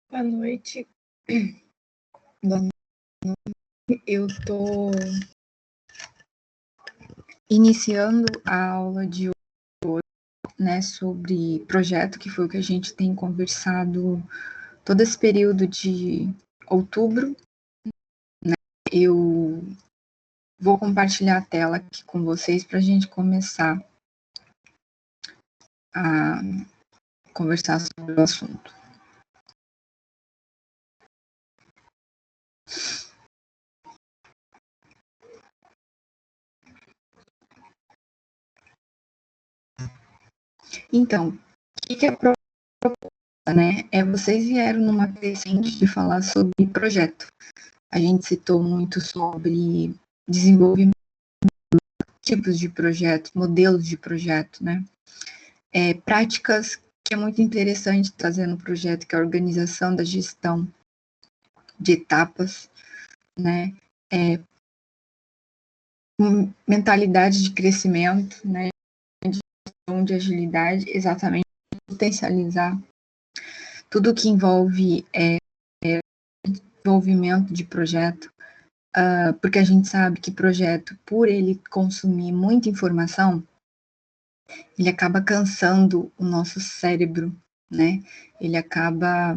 Boa noite. Boa noite. Eu estou iniciando a aula de hoje, né, sobre projeto, que foi o que a gente tem conversado todo esse período de outubro, né? Eu vou compartilhar a tela aqui com vocês para a gente começar a conversar sobre o assunto. Então, o que é a proposta, né? Vocês vieram numa crescente de falar sobre projeto. A gente citou muito sobre desenvolvimento, tipos de projeto, modelos de projeto, né? Práticas, que é muito interessante trazer no projeto, que é a organização da gestão de etapas, né? Mentalidade de crescimento, né? De agilidade, exatamente, potencializar tudo que envolve desenvolvimento de projeto, porque a gente sabe que projeto, por ele consumir muita informação, ele acaba cansando o nosso cérebro, né? Ele acaba...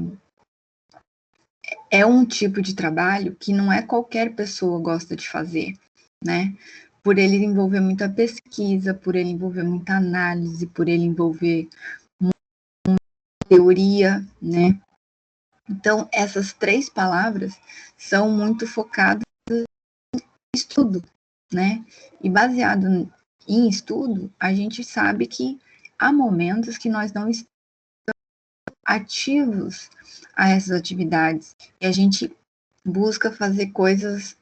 É um tipo de trabalho que não é qualquer pessoa gosta de fazer, né? Por ele envolver muita pesquisa, por ele envolver muita análise, por ele envolver muita teoria, né? Então, essas 3 palavras são muito focadas em estudo, né? E baseado em estudo, a gente sabe que há momentos que nós não estamos ativos a essas atividades e a gente busca fazer coisas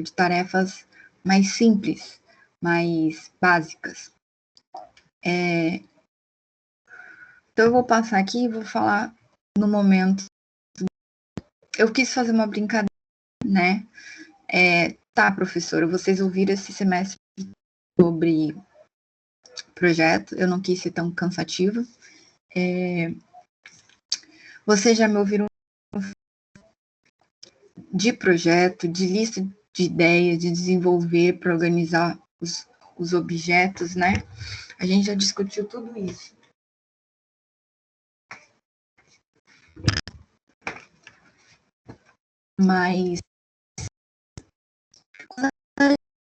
de tarefas mais simples, mais básicas. Então eu vou passar aqui e vou falar no momento. Eu quis fazer uma brincadeira, né? Tá, professora, vocês ouviram esse semestre sobre projeto, eu não quis ser tão cansativa. Vocês já me ouviram de projeto, de lista de ideias, de desenvolver para organizar os objetos, né? A gente já discutiu tudo isso. Mas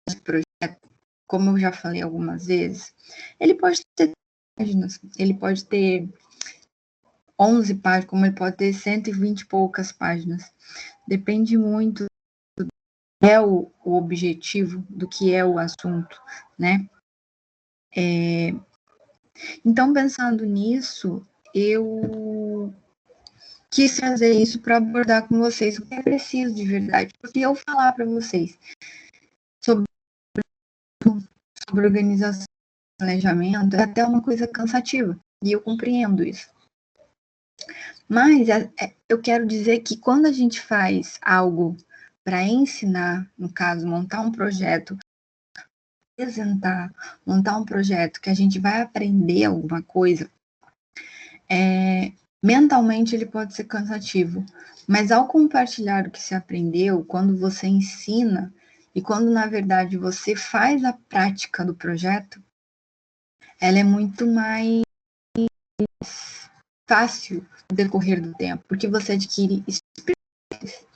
esse projeto, como eu já falei algumas vezes, ele pode ter páginas, ele pode ter 11 páginas, como ele pode ter 120 e poucas páginas. Depende muito o objetivo, do que é o assunto, né? Então, pensando nisso, eu quis trazer isso para abordar com vocês o que é preciso de verdade, porque eu falar para vocês sobre organização e planejamento é até uma coisa cansativa, e eu compreendo isso. Mas eu quero dizer que quando a gente faz algo para ensinar, no caso, montar um projeto, apresentar, montar um projeto que a gente vai aprender alguma coisa, mentalmente ele pode ser cansativo, mas ao compartilhar o que se aprendeu, quando você ensina e quando na verdade você faz a prática do projeto, ela é muito mais fácil no decorrer do tempo, porque você adquire experiências.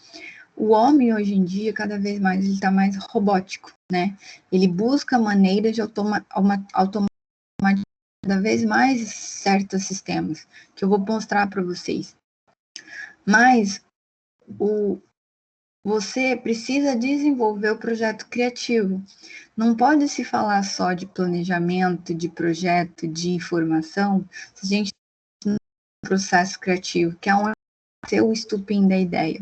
O homem hoje em dia, cada vez mais, ele está mais robótico, né? Ele busca maneiras de automatizar cada vez mais certos sistemas, que eu vou mostrar para vocês. Mas você precisa desenvolver o projeto criativo. Não pode se falar só de planejamento, de projeto, de informação, se a gente não tem um processo criativo, que é onde ser o estupim da ideia,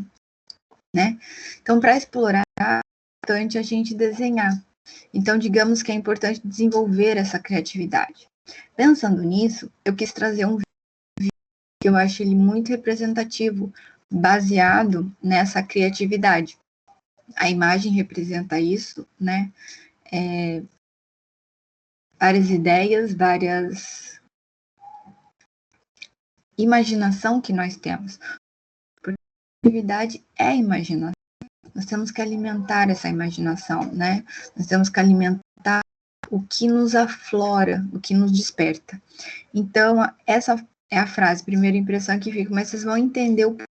né? Então, para explorar, é importante a gente desenhar. Então, digamos que é importante desenvolver essa criatividade. Pensando nisso, eu quis trazer um vídeo que eu acho ele muito representativo, baseado nessa criatividade. A imagem representa isso, né? Várias ideias, várias imaginação que nós temos. Criatividade é imaginação. Nós temos que alimentar essa imaginação, né? Nós temos que alimentar o que nos aflora, o que nos desperta. Então, essa é a frase, primeira impressão que fica, mas vocês vão entender o porquê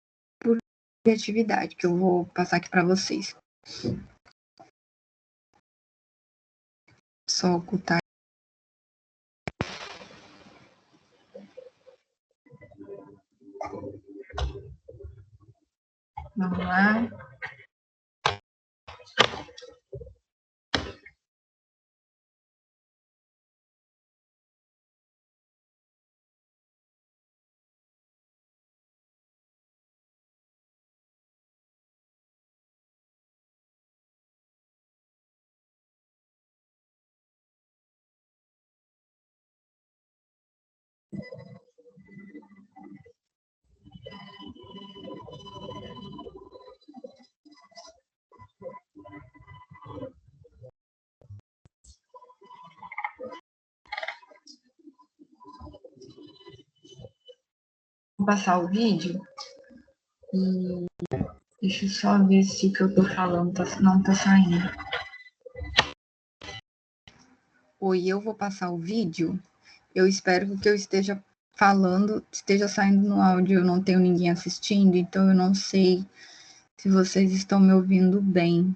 de criatividade, que eu vou passar aqui para vocês. Só ocultar. Vamos lá. Vou passar o vídeo e deixa eu só ver se o que eu tô falando não tá saindo. Oi, eu vou passar o vídeo. Eu espero que o que eu esteja falando esteja saindo no áudio. Eu não tenho ninguém assistindo, então eu não sei se vocês estão me ouvindo bem.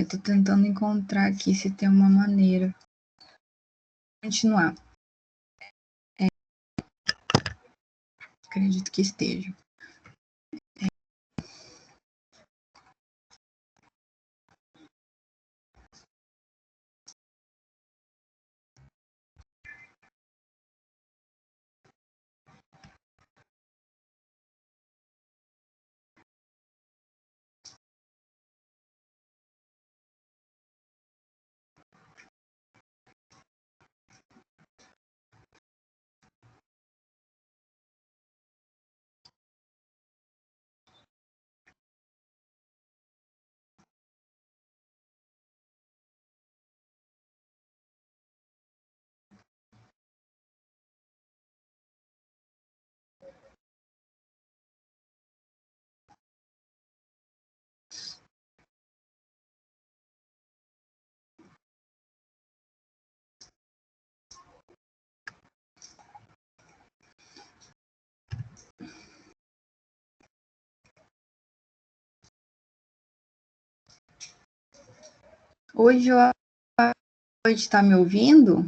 Tô tentando encontrar aqui se tem uma maneira. Continuar. Acredito que esteja. Oi, João. Está me ouvindo?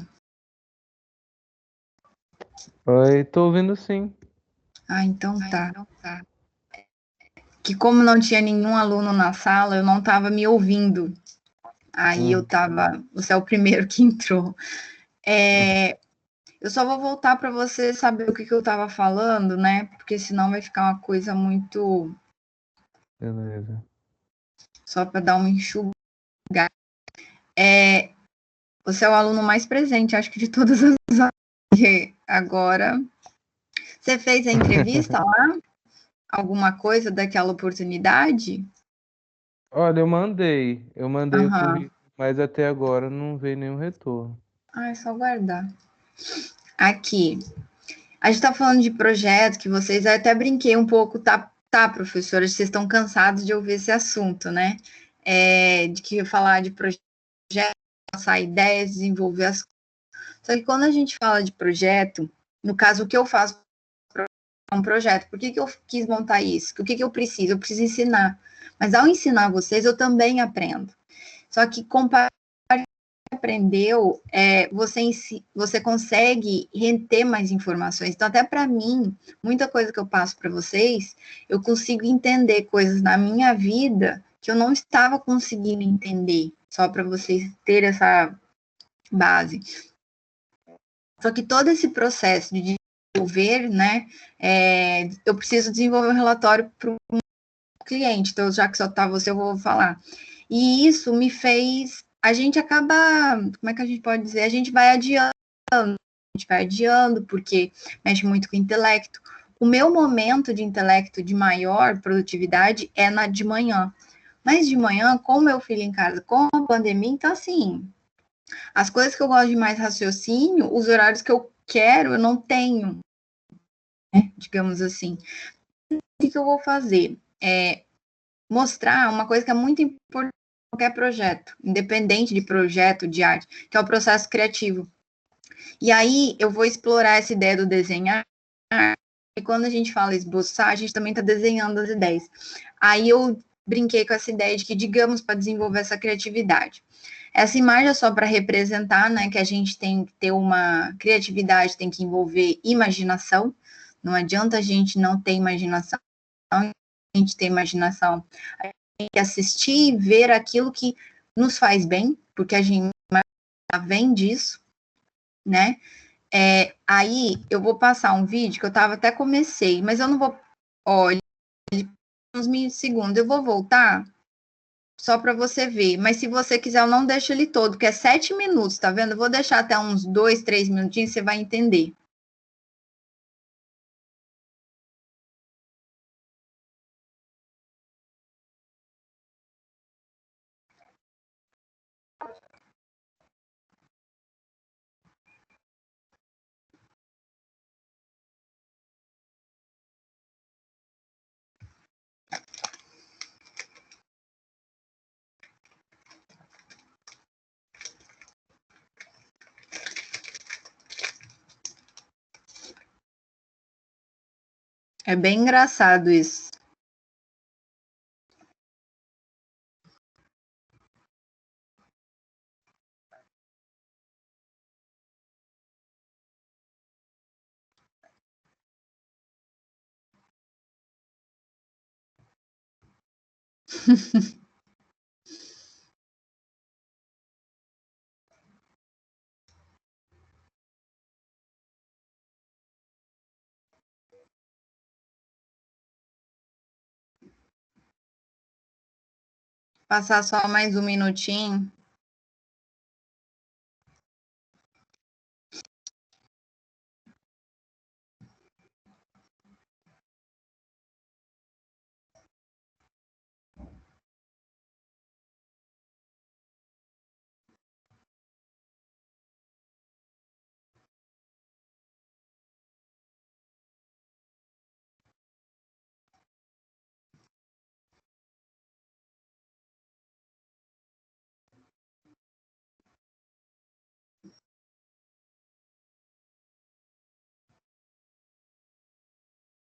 Oi, tô ouvindo sim. Então tá. Que como não tinha nenhum aluno na sala, eu não estava me ouvindo. Aí eu tava. Você é o primeiro que entrou. Eu só vou voltar para você saber o que eu estava falando, né? Porque senão vai ficar uma coisa muito. Beleza. Só para dar uma enxugada. Você é o aluno mais presente, acho que de todas as aulas. Agora. Você fez a entrevista lá? Alguma coisa daquela oportunidade? Olha, eu mandei o Aham. currículo, mas até agora não veio nenhum retorno. É só guardar. Aqui. A gente tá falando de projeto que vocês, eu até brinquei um pouco, tá, professora, vocês estão cansados de ouvir esse assunto, né? De que falar de projeto, passar ideias, desenvolver as coisas. Só que quando a gente fala de projeto, no caso, o que eu faço é um projeto. Por que eu quis montar isso? O que eu preciso? Eu preciso ensinar. Mas ao ensinar vocês, eu também aprendo. Só que compartilhar aprendeu, você consegue reter mais informações. Então, até para mim, muita coisa que eu passo para vocês, eu consigo entender coisas na minha vida que eu não estava conseguindo entender, só para vocês terem essa base. Só que todo esse processo de desenvolver, né, eu preciso desenvolver um relatório para um cliente, então já que só está você, eu vou falar. E isso me fez, a gente acaba, como é que a gente pode dizer? A gente vai adiando, porque mexe muito com o intelecto. O meu momento de intelecto de maior produtividade é na de manhã. Mas de manhã, com o meu filho em casa, com a pandemia, então assim, as coisas que eu gosto de mais raciocínio, os horários que eu quero, eu não tenho, né? Digamos assim. que eu vou fazer? Mostrar uma coisa que é muito importante em qualquer projeto, independente de projeto, de arte, que é o processo criativo. E aí eu vou explorar essa ideia do desenhar, e quando a gente fala esboçar, a gente também está desenhando as ideias. Aí eu brinquei com essa ideia de que, digamos, para desenvolver essa criatividade. Essa imagem é só para representar, né, que a gente tem que ter uma criatividade, tem que envolver imaginação. Não adianta a gente não ter imaginação, a gente ter imaginação. A gente tem que assistir e ver aquilo que nos faz bem, porque a gente vem disso, né? Aí eu vou passar um vídeo que eu até comecei, mas eu não vou. Olha, uns segundos, eu vou voltar só para você ver. Mas se você quiser, eu não deixo ele todo, que é 7 minutos, tá vendo? Eu vou deixar até uns 2, 3 minutinhos, você vai entender. É bem engraçado isso. Passar só mais um minutinho.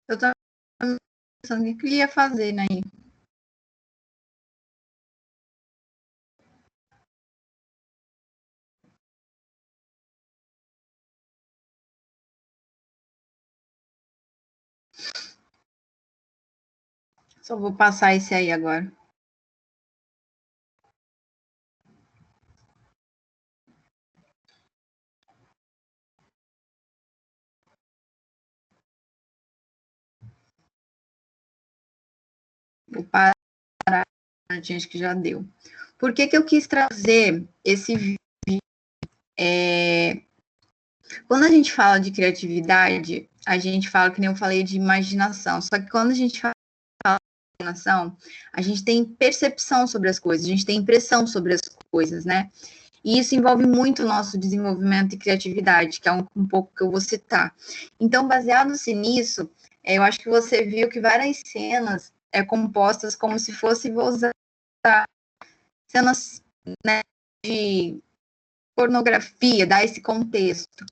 Eu estava pensando o que eu ia fazer, né? Só vou passar esse aí agora. Vou parar, gente, que já deu. Por que eu quis trazer esse vídeo? Quando a gente fala de criatividade, a gente fala, que nem eu falei, de imaginação. Só que quando a gente fala de imaginação, a gente tem percepção sobre as coisas, a gente tem impressão sobre as coisas, né? E isso envolve muito o nosso desenvolvimento e criatividade, que é um pouco que eu vou citar. Então, baseado-se nisso, eu acho que você viu que várias cenas compostas como se fosse, vou usar cenas, né, de pornografia, dar esse contexto.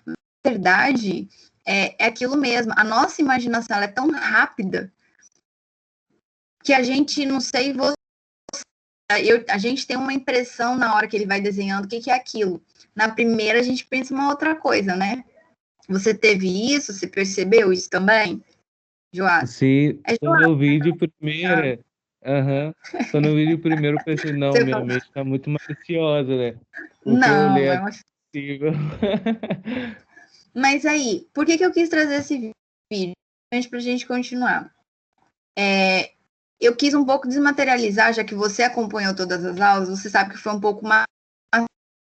Na verdade, é aquilo mesmo. A nossa imaginação é tão rápida que a gente, não sei, a gente tem uma impressão na hora que ele vai desenhando o que é aquilo. Na primeira, a gente pensa uma outra coisa, né? Você teve isso? Você percebeu isso também, Joás? Sim, quando eu vi de primeira, quando eu vi de primeiro, eu pensei, não, Você minha falou, mente tá muito maliciosa, né? Porque eu não, olhei é a uma... possível. Mas aí, por que eu quis trazer esse vídeo? Para a gente continuar. Eu quis um pouco desmaterializar, já que você acompanhou todas as aulas, você sabe que foi um pouco mais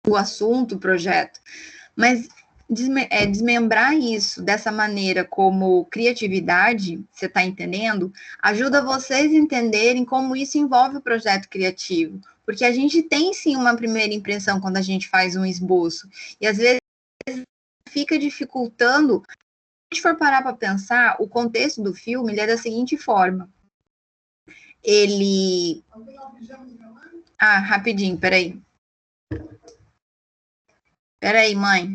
o assunto, o projeto, mas desmembrar isso dessa maneira como criatividade, você está entendendo? Ajuda vocês a entenderem como isso envolve o projeto criativo, porque a gente tem sim uma primeira impressão quando a gente faz um esboço, e às vezes fica dificultando gente for parar para pensar, o contexto do filme ele é da seguinte forma. Ele... Ah, rapidinho, peraí. Peraí, mãe.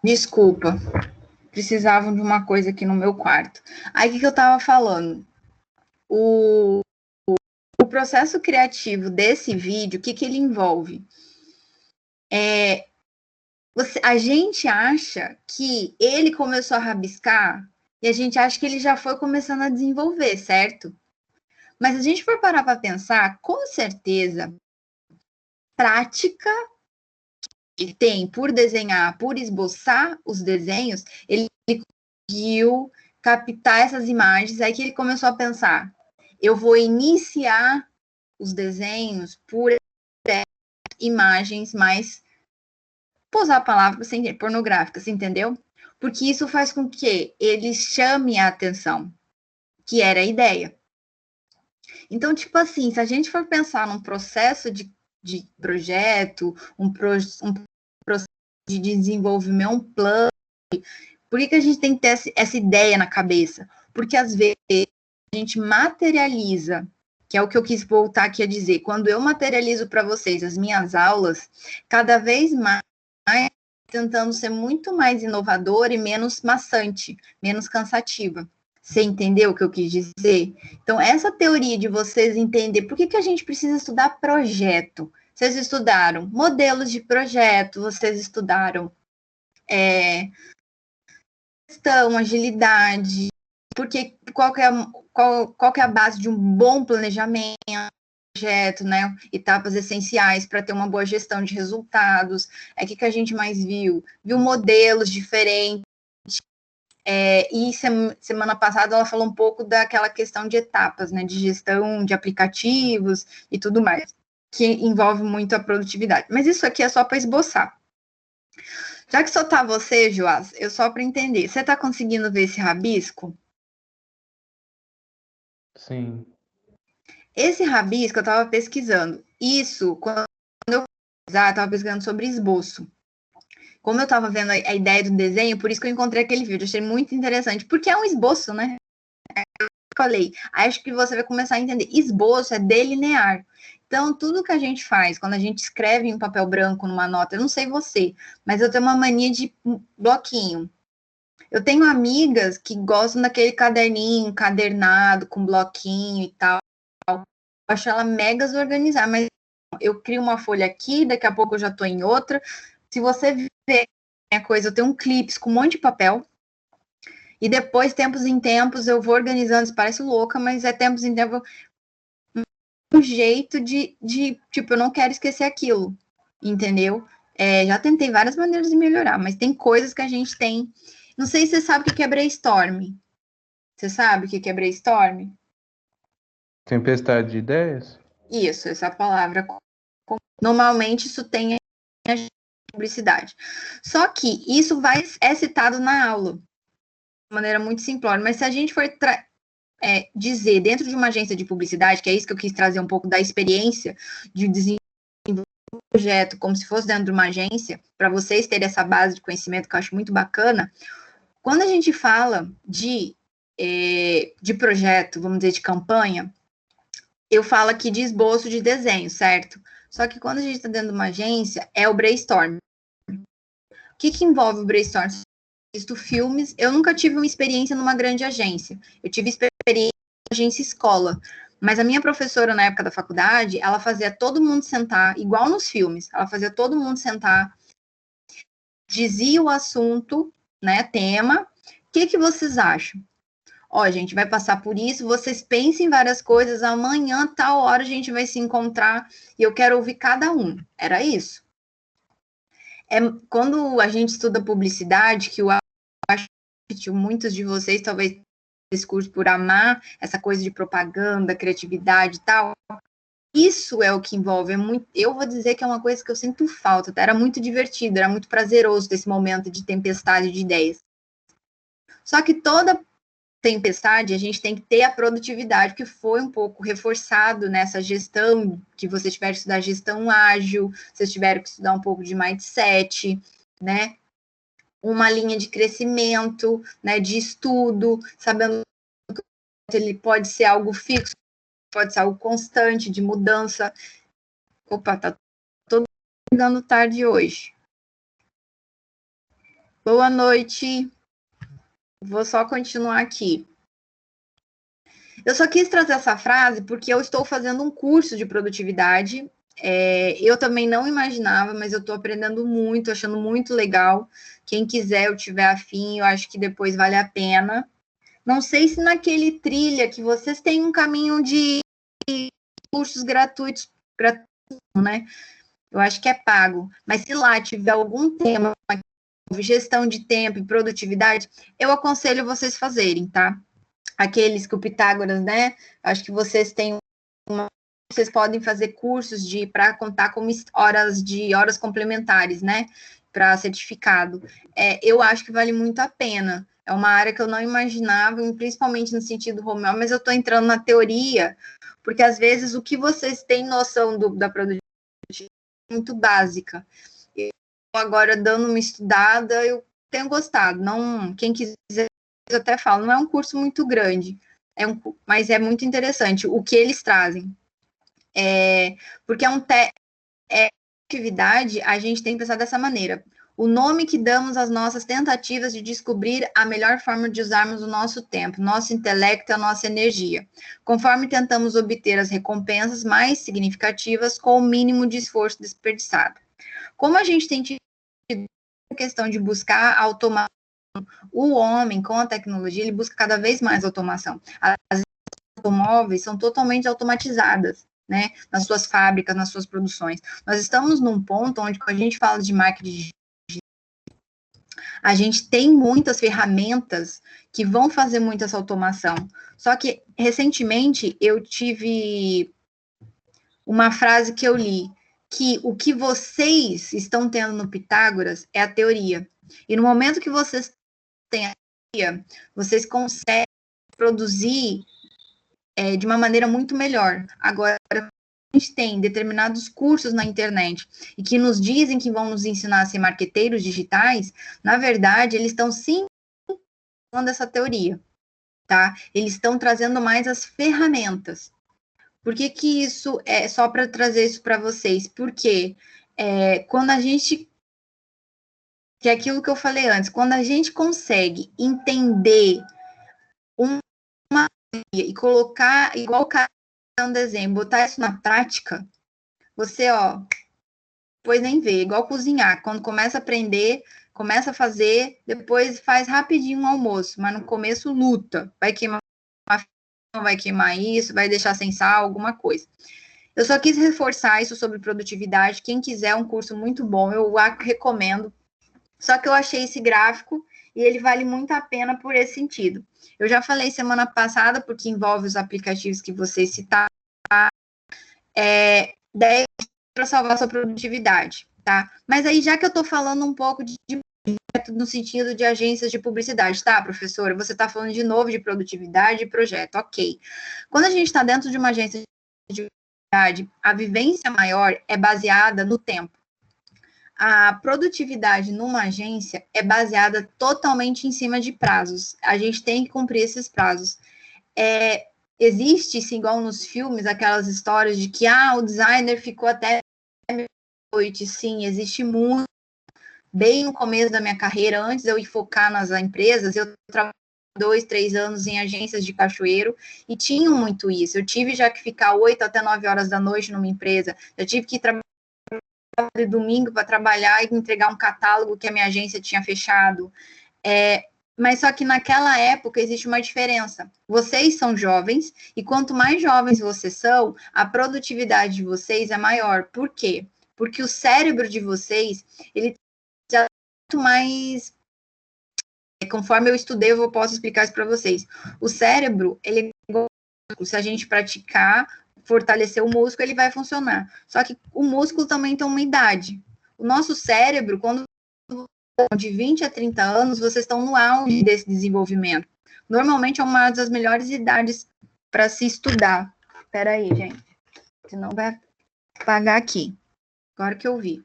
Desculpa. Precisavam de uma coisa aqui no meu quarto. Aí, o que eu tava falando? O processo criativo desse vídeo, o que ele envolve? A gente acha que ele começou a rabiscar e a gente acha que ele já foi começando a desenvolver, certo? Mas se a gente for parar para pensar, com certeza, prática que ele tem por desenhar, por esboçar os desenhos, ele conseguiu captar essas imagens, aí que ele começou a pensar, eu vou iniciar os desenhos por imagens mais, vou usar a palavra sem pornográficas, entendeu? Porque isso faz com que ele chame a atenção, que era a ideia. Então, tipo assim, se a gente for pensar num processo de projeto, um processo de desenvolvimento, um plano, por que a gente tem que ter essa ideia na cabeça? Porque às vezes a gente materializa, que é o que eu quis voltar aqui a dizer, quando eu materializo para vocês as minhas aulas, cada vez mais tentando ser muito mais inovadora e menos maçante, menos cansativa. Você entendeu o que eu quis dizer? Então, essa teoria de vocês entender por que a gente precisa estudar projeto. Vocês estudaram modelos de projeto, vocês estudaram gestão, agilidade, porque qual que é a base de um bom planejamento, projeto, né? Etapas essenciais para ter uma boa gestão de resultados. É o que a gente mais viu? Viu modelos diferentes. E semana passada ela falou um pouco daquela questão de etapas, né? De gestão de aplicativos e tudo mais, que envolve muito a produtividade. Mas isso aqui é só para esboçar. Já que só tá você, Joás, eu só para entender. Você tá conseguindo ver esse rabisco? Sim. Esse rabisco eu estava pesquisando. Isso, quando eu estava pesquisando sobre esboço. Como eu estava vendo a ideia do desenho, por isso que eu encontrei aquele vídeo. Achei muito interessante, porque é um esboço, né? Eu falei, acho que você vai começar a entender. Esboço é delinear. Então, tudo que a gente faz, quando a gente escreve em papel branco numa nota, eu não sei você, mas eu tenho uma mania de bloquinho. Eu tenho amigas que gostam daquele caderninho, encadernado, com bloquinho e tal. Eu acho ela mega organizada, mas eu crio uma folha aqui, daqui a pouco eu já tô em outra. Se você ver a coisa, eu tenho um clips com um monte de papel. E depois, tempos em tempos, eu vou organizando. Isso parece louca, mas é tempos em tempos um jeito de tipo, eu não quero esquecer aquilo, entendeu? Já tentei várias maneiras de melhorar, mas tem coisas que a gente tem. Não sei se você sabe o que é brainstorm. Você sabe o que é brainstorm? Tempestade de ideias? Isso, essa palavra. Normalmente isso tem a publicidade. Só que isso é citado na aula, de maneira muito simplória, mas se a gente for dizer dentro de uma agência de publicidade, que é isso que eu quis trazer um pouco da experiência de desenvolver um projeto como se fosse dentro de uma agência, para vocês terem essa base de conhecimento que eu acho muito bacana, quando a gente fala de projeto, vamos dizer, de campanha, eu falo aqui de esboço de desenho, certo? Só que quando a gente está dentro de uma agência, é o brainstorm. O que envolve o brainstorm? Eu assisto filmes, eu nunca tive uma experiência numa grande agência. Eu tive experiência em agência escola. Mas a minha professora, na época da faculdade, ela fazia todo mundo sentar, igual nos filmes, ela fazia todo mundo sentar, dizia o assunto, né, tema, o que vocês acham? Ó, a gente vai passar por isso, vocês pensem em várias coisas, amanhã, tal hora, a gente vai se encontrar e eu quero ouvir cada um. Era isso. Quando a gente estuda publicidade, que eu acho que muitos de vocês talvez esse curso por amar essa coisa de propaganda, criatividade e tal. Isso é o que envolve, eu vou dizer que é uma coisa que eu sinto falta, tá? Era muito divertido, era muito prazeroso esse momento de tempestade de ideias. Só que toda tempestade, a gente tem que ter a produtividade, que foi um pouco reforçado nessa gestão, que você tiver que estudar gestão ágil, vocês tiveram que estudar um pouco de mindset, né? Uma linha de crescimento, né? De estudo, sabendo que ele pode ser algo fixo, pode ser algo constante, de mudança. Opa, tá todo mundo dando tarde hoje. Boa noite. Vou só continuar aqui. Eu só quis trazer essa frase porque eu estou fazendo um curso de produtividade. Eu também não imaginava, mas eu estou aprendendo muito, achando muito legal. Quem quiser, eu tiver afim, eu acho que depois vale a pena. Não sei se naquele trilha que vocês têm um caminho de cursos gratuitos, né? Eu acho que é pago. Mas se lá tiver algum tema, gestão de tempo e produtividade, eu aconselho vocês fazerem, tá? Aqueles que o Pitágoras, né? Acho que vocês têm vocês podem fazer cursos para contar como horas complementares, né? Para certificado. Eu acho que vale muito a pena. É uma área que eu não imaginava, principalmente no sentido home office, mas eu estou entrando na teoria, porque às vezes o que vocês têm noção da produtividade é muito básica. Eu agora dando uma estudada, eu tenho gostado. Não, quem quiser, eu até falo, não é um curso muito grande, mas é muito interessante o que eles trazem. Porque atividade, a gente tem que pensar dessa maneira. O nome que damos às nossas tentativas de descobrir a melhor forma de usarmos o nosso tempo, nosso intelecto e a nossa energia, conforme tentamos obter as recompensas mais significativas com o mínimo de esforço desperdiçado. Como a gente tem tido a questão de buscar automação, o homem, com a tecnologia, ele busca cada vez mais automação. As automóveis são totalmente automatizadas, né, nas suas fábricas, nas suas produções. Nós estamos num ponto onde, quando a gente fala de marketing digital, a gente tem muitas ferramentas que vão fazer muita essa automação. Só que, recentemente, eu tive uma frase que eu li, que o que vocês estão tendo no Pitágoras é a teoria. E no momento que vocês têm a teoria, vocês conseguem produzir de uma maneira muito melhor. Agora, a gente tem determinados cursos na internet e que nos dizem que vão nos ensinar a ser marqueteiros digitais, na verdade, eles estão sim usando essa teoria, tá? Eles estão trazendo mais as ferramentas. Por que que isso é só para trazer isso para vocês? Porque quando a gente, que é aquilo que eu falei antes, quando a gente consegue entender uma e colocar, igual o cara um desenho, botar isso na prática, você, depois nem vê, igual cozinhar, quando começa a aprender, começa a fazer, depois faz rapidinho um almoço, mas no começo luta, vai queimar, vai queimar isso, vai deixar sem sal, alguma coisa. Eu só quis reforçar isso sobre produtividade, quem quiser um curso muito bom, eu recomendo, só que eu achei esse gráfico e ele vale muito a pena por esse sentido. Eu já falei semana passada, porque envolve os aplicativos que vocês citaram, 10 para salvar sua produtividade, tá? Mas aí, já que eu estou falando um pouco de no sentido de agências de publicidade, tá, professora? Você está falando de novo de produtividade e projeto, ok. Quando a gente está dentro de uma agência de publicidade, a vivência maior é baseada no tempo. A produtividade numa agência é baseada totalmente em cima de prazos. A gente tem que cumprir esses prazos. Existe, igual nos filmes, aquelas histórias de que o designer ficou até meia-noite. Sim, existe muito. Bem no começo da minha carreira, antes de eu ir focar nas empresas, eu trabalhei 2, 3 anos em agências de cachoeiro e tinham muito isso. Eu tive já que ficar 8 até 9 horas da noite numa empresa, eu tive que trabalhar de domingo para trabalhar e entregar um catálogo que a minha agência tinha fechado. Mas só que naquela época existe uma diferença. Vocês são jovens e quanto mais jovens vocês são, a produtividade de vocês é maior. Por quê? Porque o cérebro de vocês, ele já é muito mais conforme eu estudei, eu posso explicar isso para vocês. O cérebro, ele, se a gente praticar, fortalecer o músculo, ele vai funcionar. Só que o músculo também tem uma idade. O nosso cérebro, quando de 20 a 30 anos, vocês estão no auge desse desenvolvimento. Normalmente é uma das melhores idades para se estudar. Espera aí, gente. Senão vai apagar aqui. Agora que eu vi.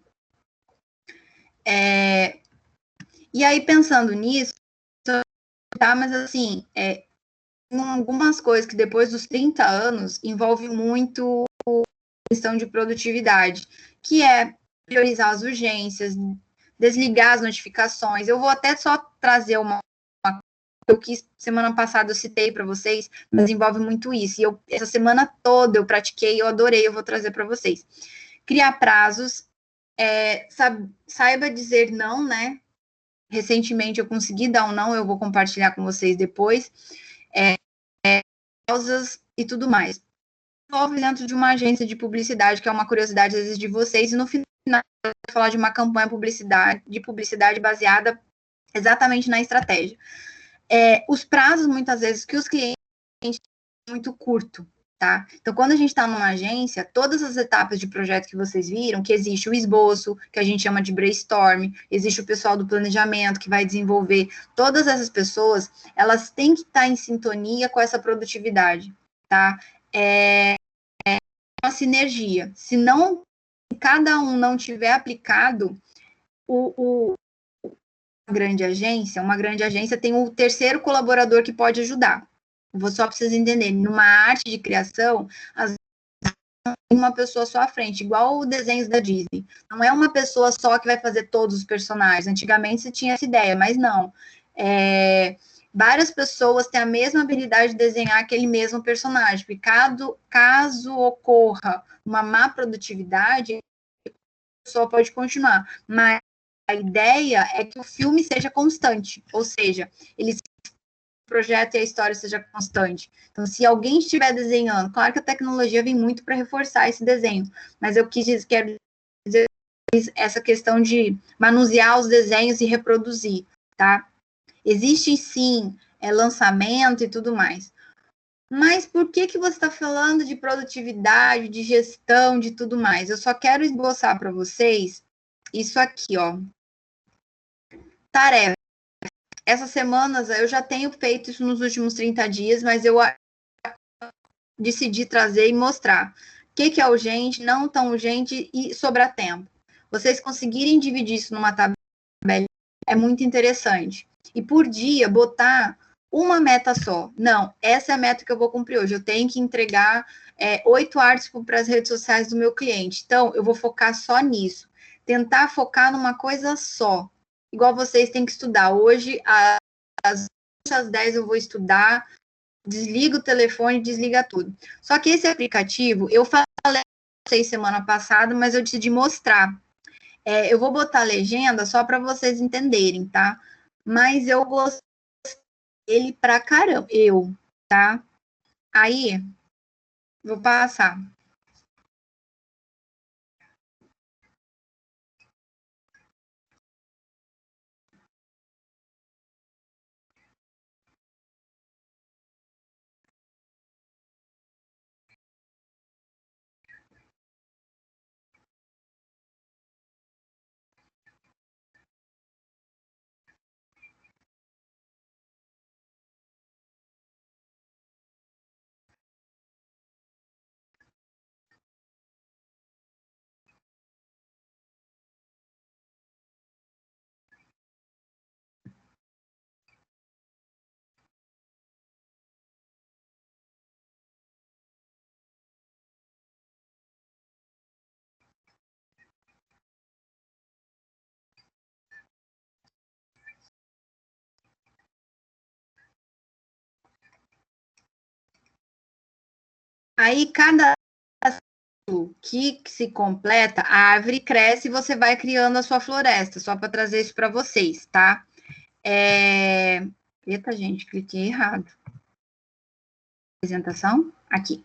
E aí, pensando nisso, tá, mas assim, algumas coisas que depois dos 30 anos envolve muito questão de produtividade, que é priorizar as urgências, desligar as notificações. Eu vou até só trazer uma eu que semana passada eu citei para vocês, mas envolve muito isso. E essa semana toda eu pratiquei, eu adorei, eu vou trazer para vocês. Criar prazos, saiba dizer não, né? Recentemente eu consegui dar um não, eu vou compartilhar com vocês depois. Causas e tudo mais. Envolve dentro de uma agência de publicidade, que é uma curiosidade às vezes de vocês, e no final eu vou falar de uma campanha de publicidade baseada exatamente na estratégia. Os prazos, muitas vezes, que os clientes têm muito curto, tá? Então, quando a gente está numa agência, todas as etapas de projeto que vocês viram, que existe o esboço, que a gente chama de brainstorm, existe o pessoal do planejamento que vai desenvolver, todas essas pessoas, elas têm que estar em sintonia com essa produtividade, tá? Uma sinergia. Se cada um não tiver aplicado, uma grande agência tem o terceiro colaborador que pode ajudar. Só para vocês entenderem, numa arte de criação, uma pessoa só à frente, igual os desenhos da Disney. Não é uma pessoa só que vai fazer todos os personagens. Antigamente se tinha essa ideia, mas não. Várias pessoas têm a mesma habilidade de desenhar aquele mesmo personagem. Porque caso ocorra uma má produtividade, a pessoa pode continuar. Mas a ideia é que o filme seja constante, ou seja, o projeto e a história seja constante. Então, se alguém estiver desenhando, claro que a tecnologia vem muito para reforçar esse desenho, mas quero dizer essa questão de manusear os desenhos e reproduzir, tá? Existe sim lançamento e tudo mais. Mas por que você está falando de produtividade, de gestão, de tudo mais? Eu só quero esboçar para vocês isso aqui, ó. Tarefa. Essas semanas eu já tenho feito isso nos últimos 30 dias, mas eu decidi trazer e mostrar o que é urgente, não tão urgente e sobrar tempo. Vocês conseguirem dividir isso numa tabela é muito interessante. E por dia, botar uma meta só. Não, essa é a meta que eu vou cumprir hoje. Eu tenho que entregar 8 artes para as redes sociais do meu cliente. Então, eu vou focar só nisso. Tentar focar numa coisa só. Igual vocês têm que estudar. Hoje, às 10 eu vou estudar, desliga o telefone, desliga tudo. Só que esse aplicativo, eu falei para vocês semana passada, mas eu decidi mostrar. Eu vou botar a legenda só para vocês entenderem, tá? Mas eu gostei dele pra caramba, tá? Aí, vou passar. Aí, cada que se completa, a árvore cresce e você vai criando a sua floresta, só para trazer isso para vocês, tá? Eita, gente, cliquei errado. Apresentação? Aqui.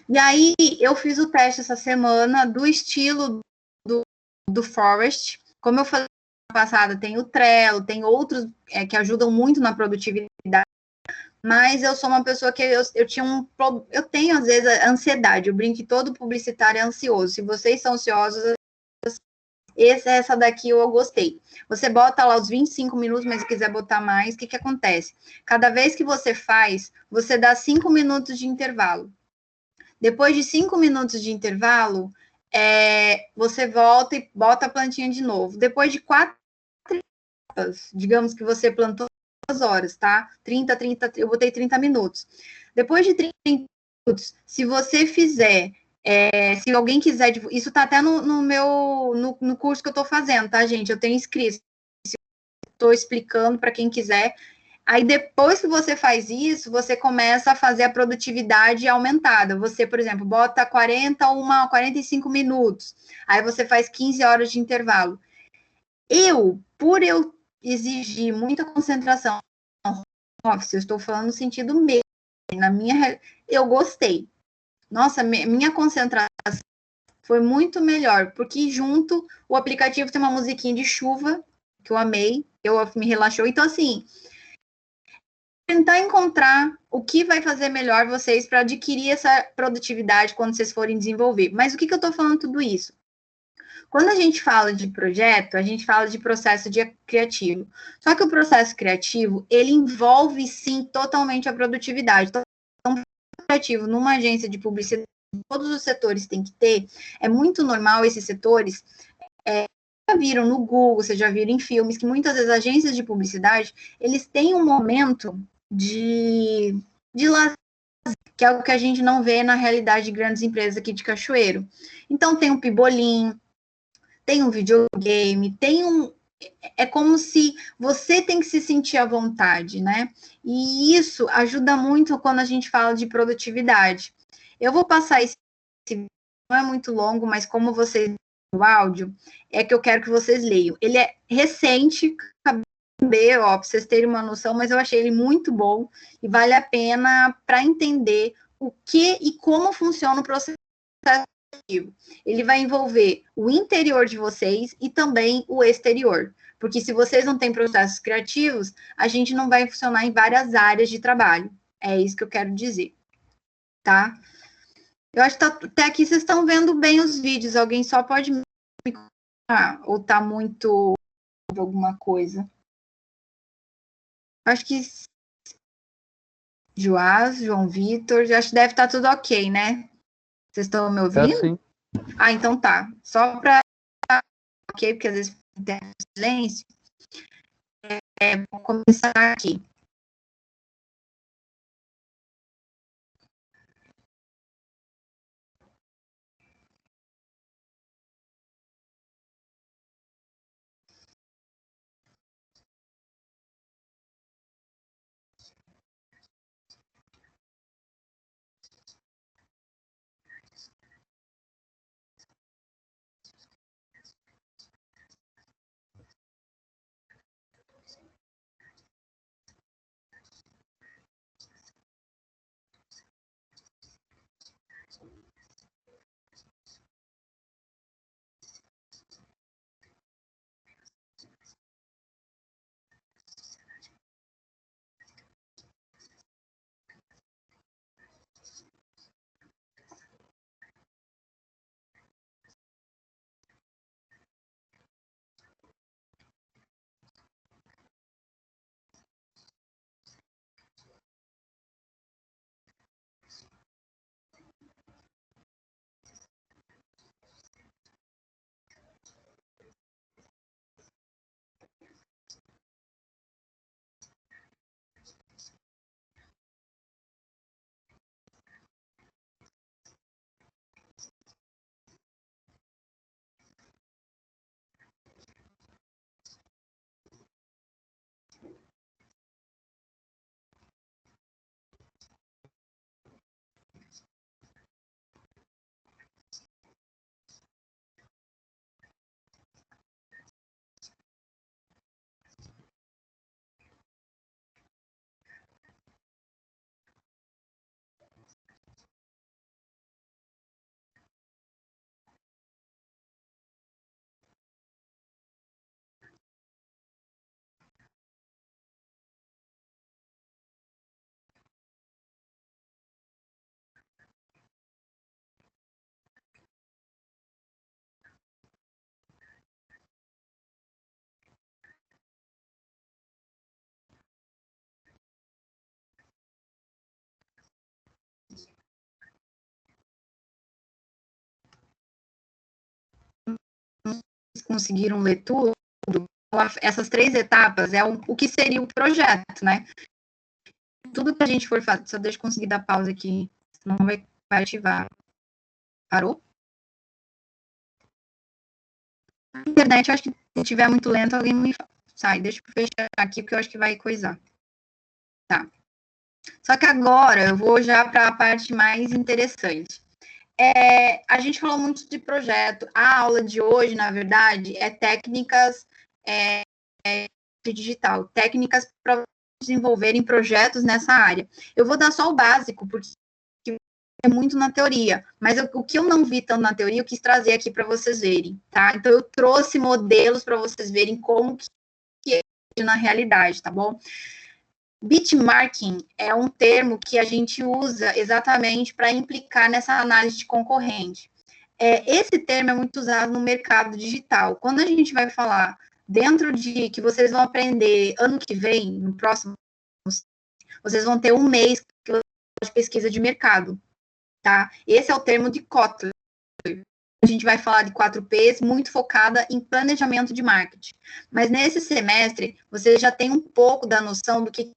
E aí, eu fiz o teste essa semana do estilo do Forest. Como eu falei passada, tem o Trello, tem outros que ajudam muito na produtividade, mas eu sou uma pessoa que eu tenho, às vezes, ansiedade. Eu brinco que todo publicitário é ansioso. Se vocês são ansiosos, essa daqui eu gostei. Você bota lá os 25 minutos, mas se quiser botar mais, o que acontece? Cada vez que você faz, você dá 5 minutos de intervalo. Depois de 5 minutos de intervalo, você volta e bota a plantinha de novo. Depois de 4 digamos que você plantou 2 horas, tá? 30, eu botei 30 minutos. Depois de 30 minutos, se você fizer, se alguém quiser, isso tá até no curso que eu tô fazendo, tá, gente? Eu tenho inscrito, estou explicando para quem quiser. Aí, depois que você faz isso, você começa a fazer a produtividade aumentada. Você, por exemplo, bota 45 minutos. Aí, você faz 15 horas de intervalo. Por eu exigir muita concentração no office, eu estou falando no sentido mesmo, eu gostei. Nossa, minha concentração foi muito melhor, porque junto o aplicativo tem uma musiquinha de chuva, que eu amei, me relaxou. Então, assim, tentar encontrar o que vai fazer melhor vocês para adquirir essa produtividade quando vocês forem desenvolver. Mas o que eu estou falando tudo isso? Quando a gente fala de projeto, a gente fala de processo criativo. Só que o processo criativo, ele envolve, sim, totalmente a produtividade. Então, criativo numa agência de publicidade, todos os setores têm que ter. É muito normal esses setores. Já viram no Google, vocês já viram em filmes, que muitas vezes agências de publicidade, eles têm um momento de lazer, que é algo que a gente não vê na realidade de grandes empresas aqui de Cachoeiro. Então, tem um pibolim, tem um videogame, é como se você tem que se sentir à vontade, né? E isso ajuda muito quando a gente fala de produtividade. Eu vou passar esse não é muito longo, mas como vocês o áudio, é que eu quero que vocês leiam. Ele é recente, para vocês terem uma noção, mas eu achei ele muito bom e vale a pena para entender o que e como funciona o processo. Ele vai envolver o interior de vocês e também o exterior. Porque se vocês não têm processos criativos, a gente não vai funcionar em várias áreas de trabalho. É isso que eu quero dizer, tá? Eu acho que até aqui vocês estão vendo bem os vídeos. Alguém só pode me ou tá muito alguma coisa. Acho que João Vitor, acho que deve estar tudo ok, né? Vocês estão me ouvindo? Sim. Ah, então tá. Só para ok, porque às vezes tem silêncio. Vou começar aqui. conseguiram ler tudo, essas 3 etapas é o que seria o projeto, né? Tudo que a gente for fazer, só deixa eu conseguir dar pausa aqui, senão vai ativar. Parou? A internet, eu acho que se estiver muito lento, alguém me sai. Deixa eu fechar aqui, porque eu acho que vai coisar. Tá. Só que agora eu vou já para a parte mais interessante. A gente falou muito de projeto. A aula de hoje, na verdade, é técnicas de digital, técnicas para desenvolverem projetos nessa área. Eu vou dar só o básico, porque é muito na teoria, mas o que eu não vi tanto na teoria, eu quis trazer aqui para vocês verem, tá? Então, eu trouxe modelos para vocês verem como que é na realidade, tá bom? Benchmarking é um termo que a gente usa exatamente para implicar nessa análise de concorrente. Esse termo é muito usado no mercado digital. Quando a gente vai falar dentro de que vocês vão aprender ano que vem, no próximo, vocês vão ter um mês de pesquisa de mercado, tá? Esse é o termo de Kotler. A gente vai falar de 4Ps, muito focada em planejamento de marketing. Mas nesse semestre, você já tem um pouco da noção do que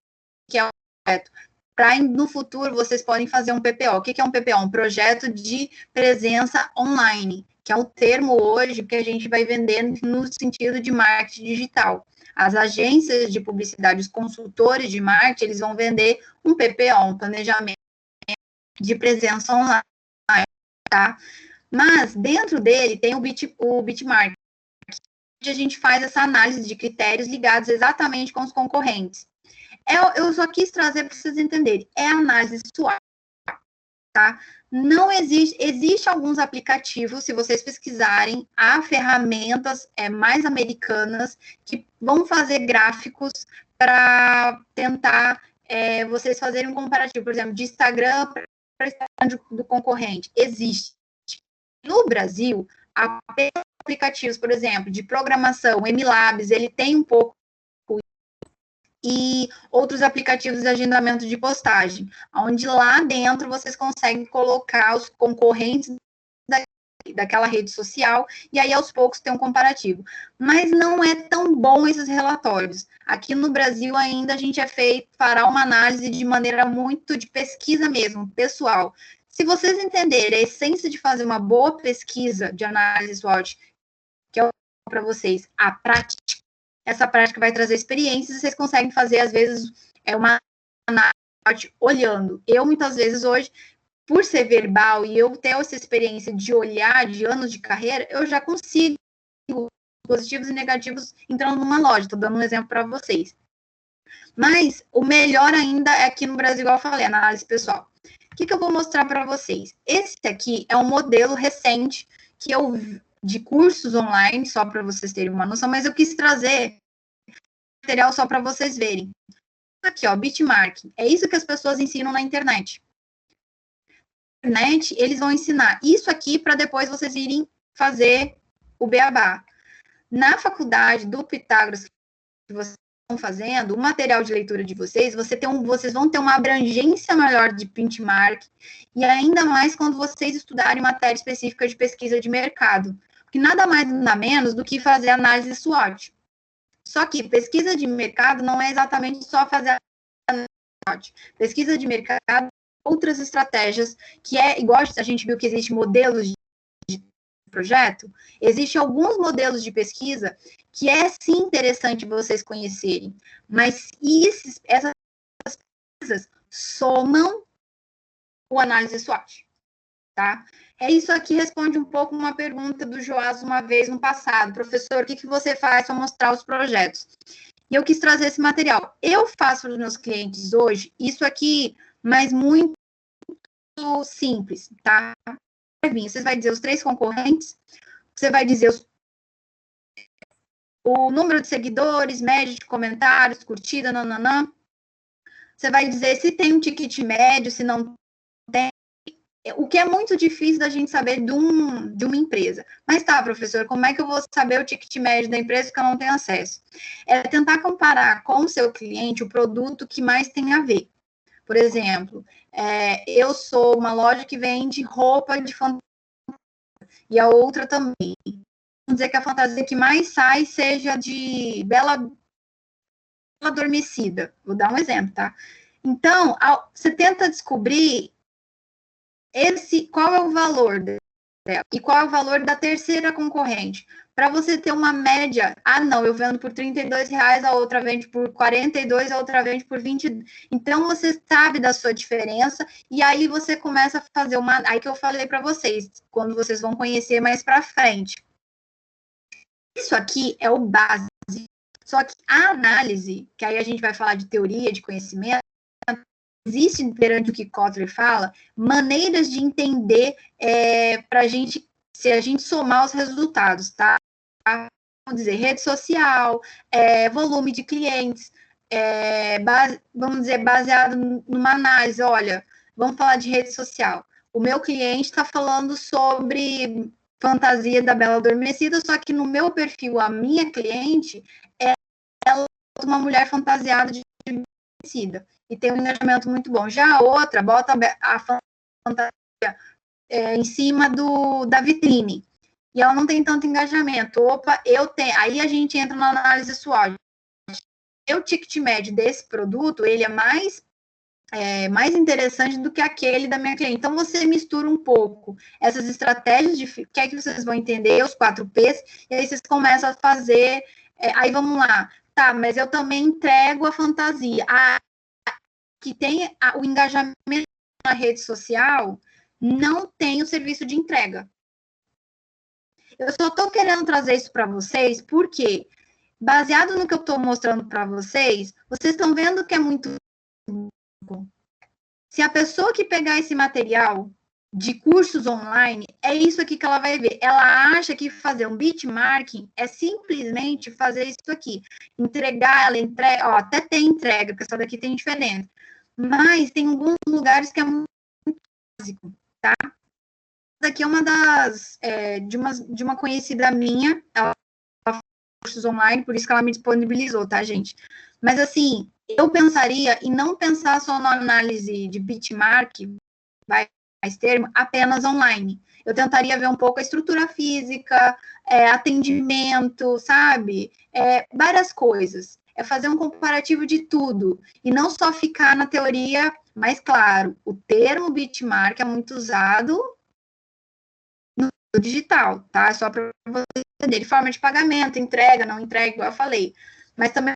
é o projeto. Para no futuro, vocês podem fazer um PPO. O que é um PPO? Um projeto de presença online, que é o termo hoje que a gente vai vender no sentido de marketing digital. As agências de publicidade, os consultores de marketing, eles vão vender um PPO, um planejamento de presença online, tá? Mas dentro dele tem o Bitmark, onde a gente faz essa análise de critérios ligados exatamente com os concorrentes. Eu só quis trazer para vocês entenderem. É análise SWOT, tá? Não existe alguns aplicativos, se vocês pesquisarem, há ferramentas mais americanas que vão fazer gráficos para tentar vocês fazerem um comparativo, por exemplo, de Instagram para Instagram do concorrente. Existe. No Brasil, há aplicativos, por exemplo, de programação, o MLabs, ele tem um pouco, e outros aplicativos de agendamento de postagem, onde lá dentro vocês conseguem colocar os concorrentes daquela rede social, e aí aos poucos tem um comparativo. Mas não é tão bom esses relatórios. Aqui no Brasil ainda a gente fará uma análise de maneira muito de pesquisa mesmo, pessoal. Se vocês entenderem a essência de fazer uma boa pesquisa de análise SWOT, que é para vocês a prática, essa prática vai trazer experiências e vocês conseguem fazer, às vezes, uma análise olhando. Eu, muitas vezes, hoje, por ser verbal e eu ter essa experiência de olhar de anos de carreira, eu já consigo positivos e negativos entrando numa loja. Estou dando um exemplo para vocês. Mas o melhor ainda é aqui no Brasil, igual eu falei, análise pessoal. O que eu vou mostrar para vocês? Esse aqui é um modelo recente que eu de cursos online, só para vocês terem uma noção, mas eu quis trazer material só para vocês verem. Aqui, ó, Bitmark. É isso que as pessoas ensinam na internet. Na internet, eles vão ensinar isso aqui para depois vocês irem fazer o beabá. Na faculdade do Pitágoras, que vocês estão fazendo, o material de leitura de vocês, vocês vão ter uma abrangência maior de benchmark, e ainda mais quando vocês estudarem matéria específica de pesquisa de mercado. Que nada mais, nada menos do que fazer análise SWOT. Só que pesquisa de mercado não é exatamente só fazer análise SWOT. Pesquisa de mercado, outras estratégias, que é igual a gente viu que existe modelos de projeto, existem alguns modelos de pesquisa que é sim interessante vocês conhecerem, mas essas pesquisas somam o análise SWOT, tá? Isso aqui responde um pouco uma pergunta do Joás uma vez no passado. Professor, o que você faz para mostrar os projetos? E eu quis trazer esse material. Eu faço para os meus clientes hoje isso aqui, mas muito simples, tá? Você vai dizer os 3 concorrentes, você vai dizer o número de seguidores, média de comentários, curtida, nananã. Você vai dizer se tem um ticket médio, se não tem. O que é muito difícil da gente saber de uma empresa. Mas tá, professor, como é que eu vou saber o ticket médio da empresa que eu não tenho acesso? É tentar comparar com o seu cliente o produto que mais tem a ver. Por exemplo, eu sou uma loja que vende roupa de fantasia, e a outra também. dizer que a fantasia que mais sai seja de Bela Adormecida. Vou dar um exemplo, tá? Então, você tenta descobrir qual é o valor dela e qual é o valor da terceira concorrente. Para você ter uma média, não, eu vendo por R$32, a outra vende por 42, a outra vende por 20. Então, você sabe da sua diferença e aí você começa a fazer aí que eu falei para vocês, quando vocês vão conhecer mais para frente. Isso aqui é o básico. Só que a análise, que aí a gente vai falar de teoria, de conhecimento, existe, perante o que Kotler fala, maneiras de entender para a gente, se a gente somar os resultados, tá? Vamos dizer, rede social, volume de clientes, vamos dizer, baseado numa análise. Olha, vamos falar de rede social. O meu cliente está falando sobre fantasia da Bela Adormecida, só que no meu perfil, a minha cliente é uma mulher fantasiada de adormecida e tem um engajamento muito bom. Já a outra bota a fantasia em cima da vitrine e ela não tem tanto engajamento. Opa, eu tenho. Aí a gente entra na análise SWOT. O ticket médio desse produto, ele é mais interessante do que aquele da minha cliente. Então, você mistura um pouco essas estratégias de que é que vocês vão entender, os 4Ps, e aí vocês começam a fazer. Aí vamos lá. Tá, mas eu também entrego a fantasia. Que tem o engajamento na rede social, não tem o serviço de entrega. Eu só estou querendo trazer isso para vocês, porque, baseado no que eu estou mostrando para vocês, vocês estão vendo que é muito. Se a pessoa que pegar esse material de cursos online, é isso aqui que ela vai ver. Ela acha que fazer um benchmarking é simplesmente fazer isso aqui. Ela entrega, até tem entrega, porque essa daqui tem diferença. Mas tem alguns lugares que é muito básico, tá? Essa daqui é uma de uma conhecida minha, ela faz cursos online, por isso que ela me disponibilizou, tá, gente? Mas, assim, eu pensaria em não pensar só na análise de benchmark, mais termo, apenas online. Eu tentaria ver um pouco a estrutura física, atendimento, sabe? Várias coisas. É fazer um comparativo de tudo. E não só ficar na teoria, mas, claro, o termo benchmark é muito usado no digital, tá? Só para você entender. Forma de pagamento, entrega, não entrega, igual eu falei. Mas também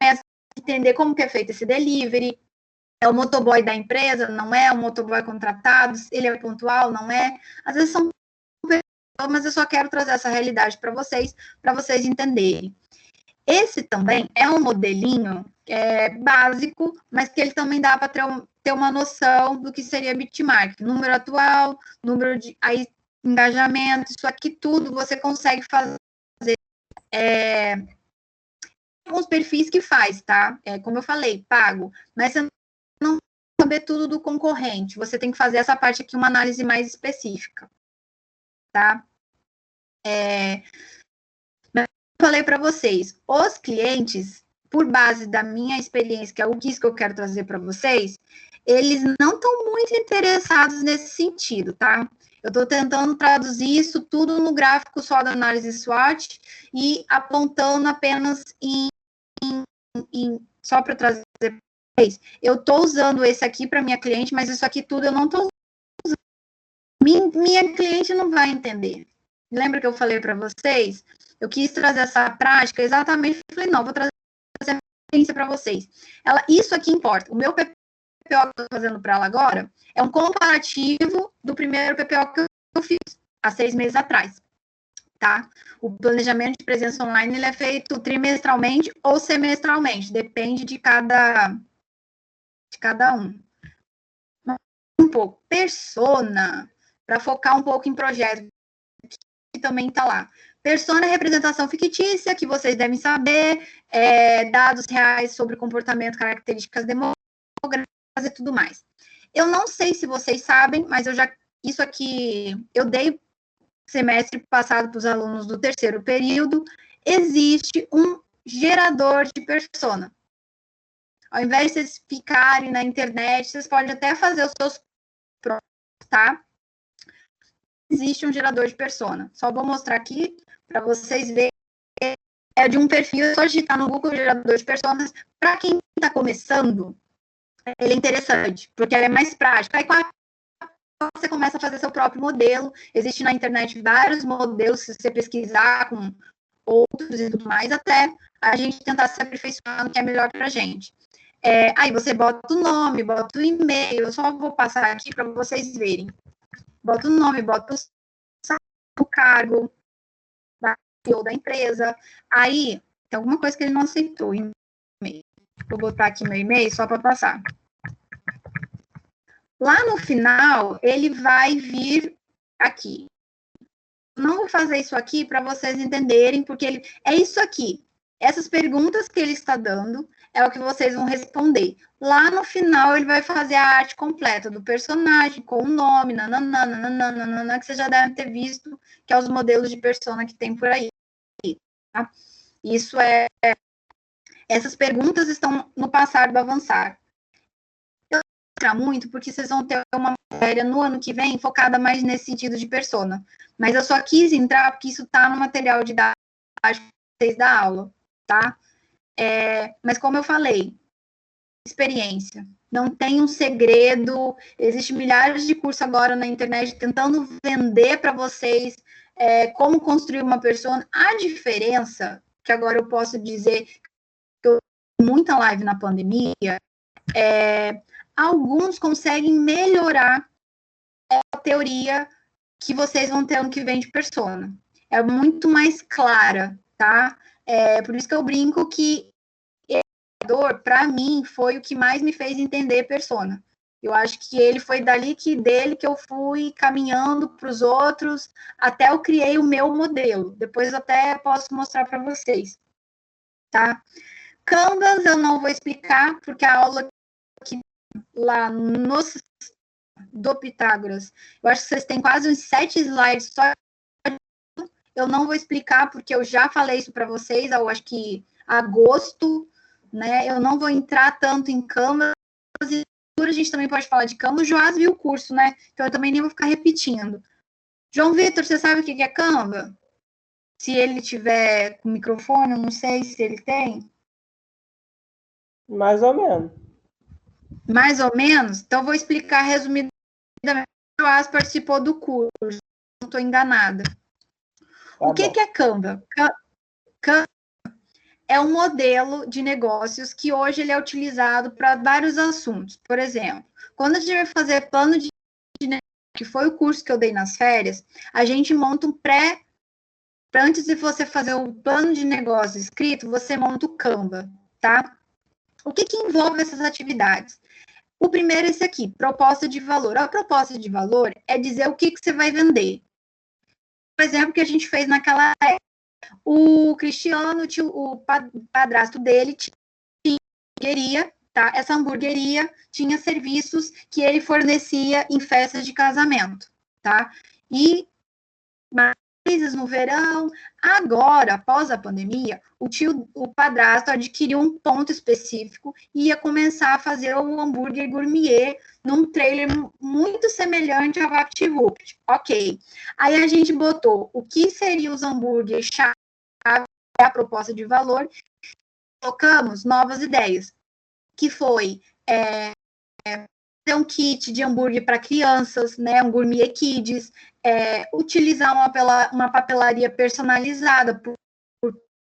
é entender como que é feito esse delivery, é o motoboy da empresa, não é o motoboy contratado, ele é pontual, não é. Às vezes são pessoas, mas eu só quero trazer essa realidade para vocês entenderem. Esse também é um modelinho básico, mas que ele também dá para ter uma noção do que seria benchmark. Número atual, número de engajamento, isso aqui tudo você consegue fazer. Alguns perfis que faz, tá? Como eu falei, pago, mas você não saber tudo do concorrente. Você tem que fazer essa parte aqui, uma análise mais específica, tá? Mas eu falei para vocês, os clientes, por base da minha experiência, que é o que eu quero trazer para vocês, eles não estão muito interessados nesse sentido, tá? Eu estou tentando traduzir isso tudo no gráfico só da análise SWOT e apontando apenas só para trazer para vocês. Eu estou usando esse aqui para minha cliente, mas isso aqui tudo eu não estou usando. Minha cliente não vai entender. Lembra que eu falei para vocês? Eu quis trazer essa prática exatamente, falei, não, vou trazer a experiência para vocês. Isso aqui importa. O meu PPO que eu estou fazendo para ela agora é um comparativo do primeiro PPO que eu fiz há 6 meses atrás, tá? O planejamento de presença online ele é feito trimestralmente ou semestralmente, depende de cada um. Um pouco. Persona, para focar um pouco em projeto, que também está lá. Persona é representação fictícia, que vocês devem saber, dados reais sobre comportamento, características demográficas e tudo mais. Eu não sei se vocês sabem, mas isso aqui eu dei semestre passado para os alunos do terceiro período, existe um gerador de persona. Ao invés de vocês ficarem na internet, vocês podem até fazer os seus próprios, tá? existe um gerador de persona. Só vou mostrar aqui para vocês verem. É de um perfil, é só digitar no Google gerador de personas. Para quem está começando, ele é interessante, porque ele é mais prático. Aí você começa a fazer seu próprio modelo. Existe na internet vários modelos, se você pesquisar com outros e tudo mais, até a gente tentar se aperfeiçoar no que é melhor para a gente. Aí você bota o nome, bota o e-mail, eu só vou passar aqui para vocês verem. Bota o nome, bota o cargo da empresa. Aí, tem alguma coisa que ele não aceitou. E-mail. Vou botar aqui meu e-mail só para passar. Lá no final, ele vai vir aqui. Não vou fazer isso aqui para vocês entenderem, porque ele é isso aqui. Essas perguntas que ele está dando é o que vocês vão responder. Lá no final, ele vai fazer a arte completa do personagem, com o nome, nananana, que vocês já devem ter visto, que é os modelos de persona que tem por aí. Tá? Isso essas perguntas estão no passar do avançar. Eu não vou mostrar muito, porque vocês vão ter uma matéria no ano que vem focada mais nesse sentido de persona. Mas eu só quis entrar porque isso está no material didático que vocês da aula, tá? Mas como eu falei, experiência. Não tem um segredo. Existem milhares de cursos agora na internet tentando vender para vocês como construir uma persona. A diferença, que agora eu posso dizer que eu fiz muita live na pandemia, alguns conseguem melhorar a teoria que vocês vão ter ano que vem de persona. É muito mais clara, tá? Por isso que eu brinco que para mim foi o que mais me fez entender persona. Eu acho que ele foi dele que eu fui caminhando para os outros até eu criei o meu modelo. Depois eu até posso mostrar para vocês, tá? Canvas eu não vou explicar porque a aula que lá do Pitágoras, eu acho que vocês têm quase uns 7 slides só. Eu não vou explicar porque eu já falei isso para vocês, eu acho que agosto, né? Eu não vou entrar tanto em Canvas, e a gente também pode falar de Canvas. O Joás viu o curso, né? Então eu também nem vou ficar repetindo. João Vitor, você sabe o que é Canva? Se ele tiver com microfone, eu não sei se ele tem. Mais ou menos. Mais ou menos? Então eu vou explicar resumidamente. O Joás participou do curso, não estou enganada. Tá o que bom. é Canva? Canva é um modelo de negócios que hoje ele é utilizado para vários assuntos. Por exemplo, quando a gente vai fazer plano de negócio, que foi o curso que eu dei nas férias, a gente monta um antes de você fazer o plano de negócio escrito, você monta o Canva, tá? O que envolve essas atividades? O primeiro é esse aqui, proposta de valor. A proposta de valor é dizer o que você vai vender. Por exemplo, que a gente fez naquela época. O Cristiano, o padrasto dele, tinha hamburgueria, tá? Essa hamburgueria tinha serviços que ele fornecia em festas de casamento, tá? E coisas no verão. Agora, após a pandemia, o padrasto adquiriu um ponto específico e ia começar a fazer o hambúrguer gourmet num trailer muito semelhante ao VaptVupt. Ok. Aí a gente botou o que seriam os hambúrgueres chave, a proposta de valor, colocamos novas ideias, que foi um kit de hambúrguer para crianças, né, um gourmet kids, utilizar uma papelaria personalizada por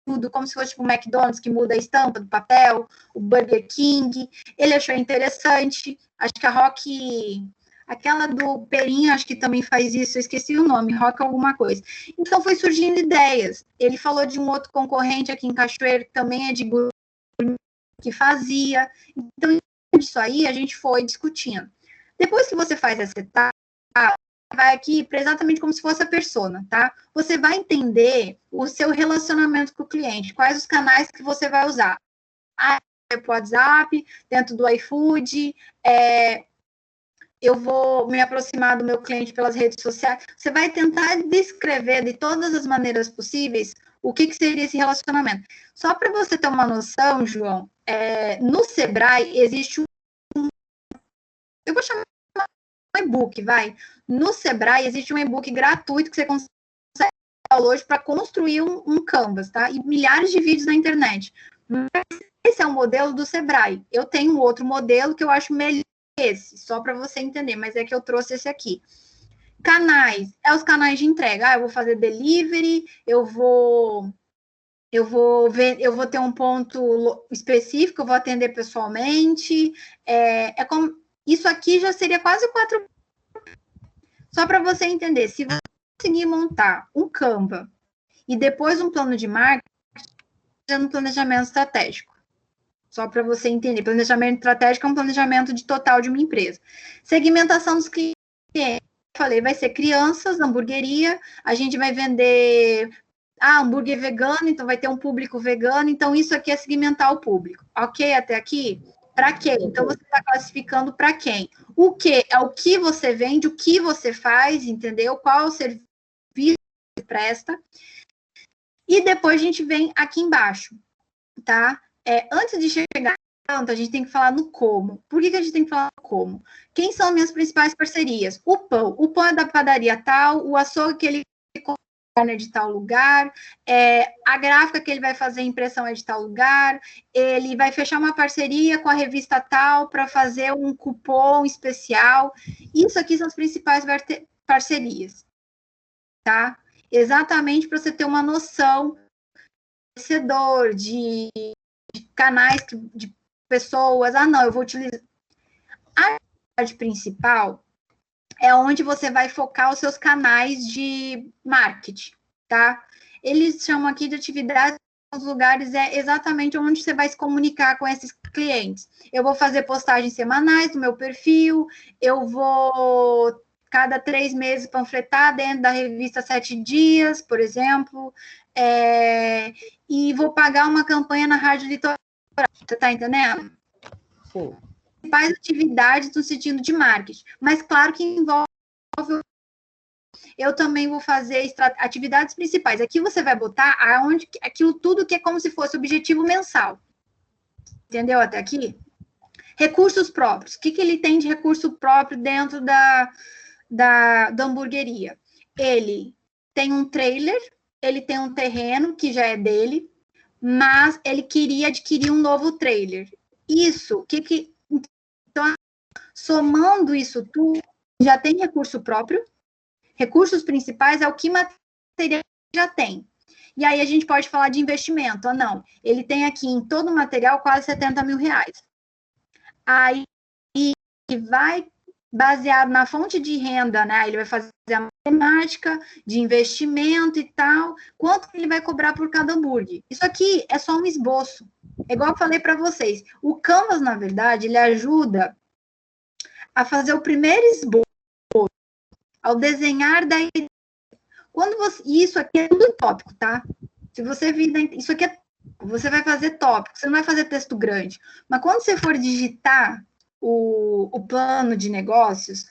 tudo, como se fosse tipo o McDonald's, que muda a estampa do papel, o Burger King. Ele achou interessante. Acho que a Rock, aquela do Perim, acho que também faz isso, eu esqueci o nome, Rock alguma coisa. Então foi surgindo ideias. Ele falou de um outro concorrente aqui em Cachoeiro, que também é de gourmet, que fazia. Então, isso aí a gente foi discutindo. Depois que você faz essa etapa, vai aqui exatamente como se fosse a persona, tá? Você vai entender o seu relacionamento com o cliente, quais os canais que você vai usar. O WhatsApp, dentro do iFood, eu vou me aproximar do meu cliente pelas redes sociais. Você vai tentar descrever de todas as maneiras possíveis o que seria esse relacionamento. Só para você ter uma noção, João, no Sebrae existe eu vou chamar e-book, vai. No Sebrae existe um e-book gratuito que você consegue hoje para construir um Canvas, tá? E milhares de vídeos na internet. Mas esse é o modelo do Sebrae. Eu tenho um outro modelo que eu acho melhor que esse, só para você entender, mas é que eu trouxe esse aqui. Canais, os canais de entrega. Eu vou fazer delivery, eu vou ter um ponto específico, eu vou atender pessoalmente. Isso aqui já seria quase 4. Só para você entender, se você conseguir montar um Canva e depois um plano de marketing, no planejamento estratégico. Só para você entender, planejamento estratégico é um planejamento de total de uma empresa. Segmentação dos clientes. Falei, vai ser crianças, hamburgueria, a gente vai vender hambúrguer vegano, então vai ter um público vegano, então isso aqui é segmentar o público. Ok até aqui? Para quem? Então você está classificando para quem? O que é o que você vende, o que você faz, entendeu? Qual o serviço que você presta. E depois a gente vem aqui embaixo, tá? Antes de chegar tanto, a gente tem que falar no como. Por que a gente tem que falar no como? Quem são minhas principais parcerias? O pão é da padaria tal, o açougue que ele é de tal lugar, a gráfica que ele vai fazer impressão é de tal lugar, ele vai fechar uma parceria com a revista tal para fazer um cupom especial. Isso aqui são as principais parcerias, tá? Exatamente para você ter uma noção de canais de pessoas. Não, eu vou utilizar. A atividade principal é onde você vai focar os seus canais de marketing, tá? Eles chamam aqui de atividades, os lugares é exatamente onde você vai se comunicar com esses clientes. Eu vou fazer postagens semanais no meu perfil, eu vou cada 3 meses panfletar dentro da revista 7 Dias, por exemplo, e vou pagar uma campanha na Rádio Litoral. Você tá entendendo? Pô. Faz atividades no sentido de marketing, mas claro que envolve. Eu também vou fazer atividades principais. Aqui você vai botar aquilo tudo que é como se fosse objetivo mensal. Entendeu até aqui? Recursos próprios. O que ele tem de recurso próprio dentro da hamburgueria? Ele tem um trailer, ele tem um terreno que já é dele, mas ele queria adquirir um novo trailer. Isso, então, somando isso tudo, já tem recurso próprio. Recursos principais é o que material já tem. E aí a gente pode falar de investimento. Não, ele tem aqui em todo o material quase 70 mil reais. Aí vai baseado na fonte de renda, né? Ele vai fazer a matemática de investimento e tal. Quanto ele vai cobrar por cada hambúrguer? Isso aqui é só um esboço. É igual eu falei para vocês. O Canvas, na verdade, ele ajuda a fazer o primeiro esboço, ao desenhar da ideia. Isso aqui é tudo tópico, tá? Se você vir, isso aqui você vai fazer tópico, você não vai fazer texto grande. Mas quando você for digitar o plano de negócios,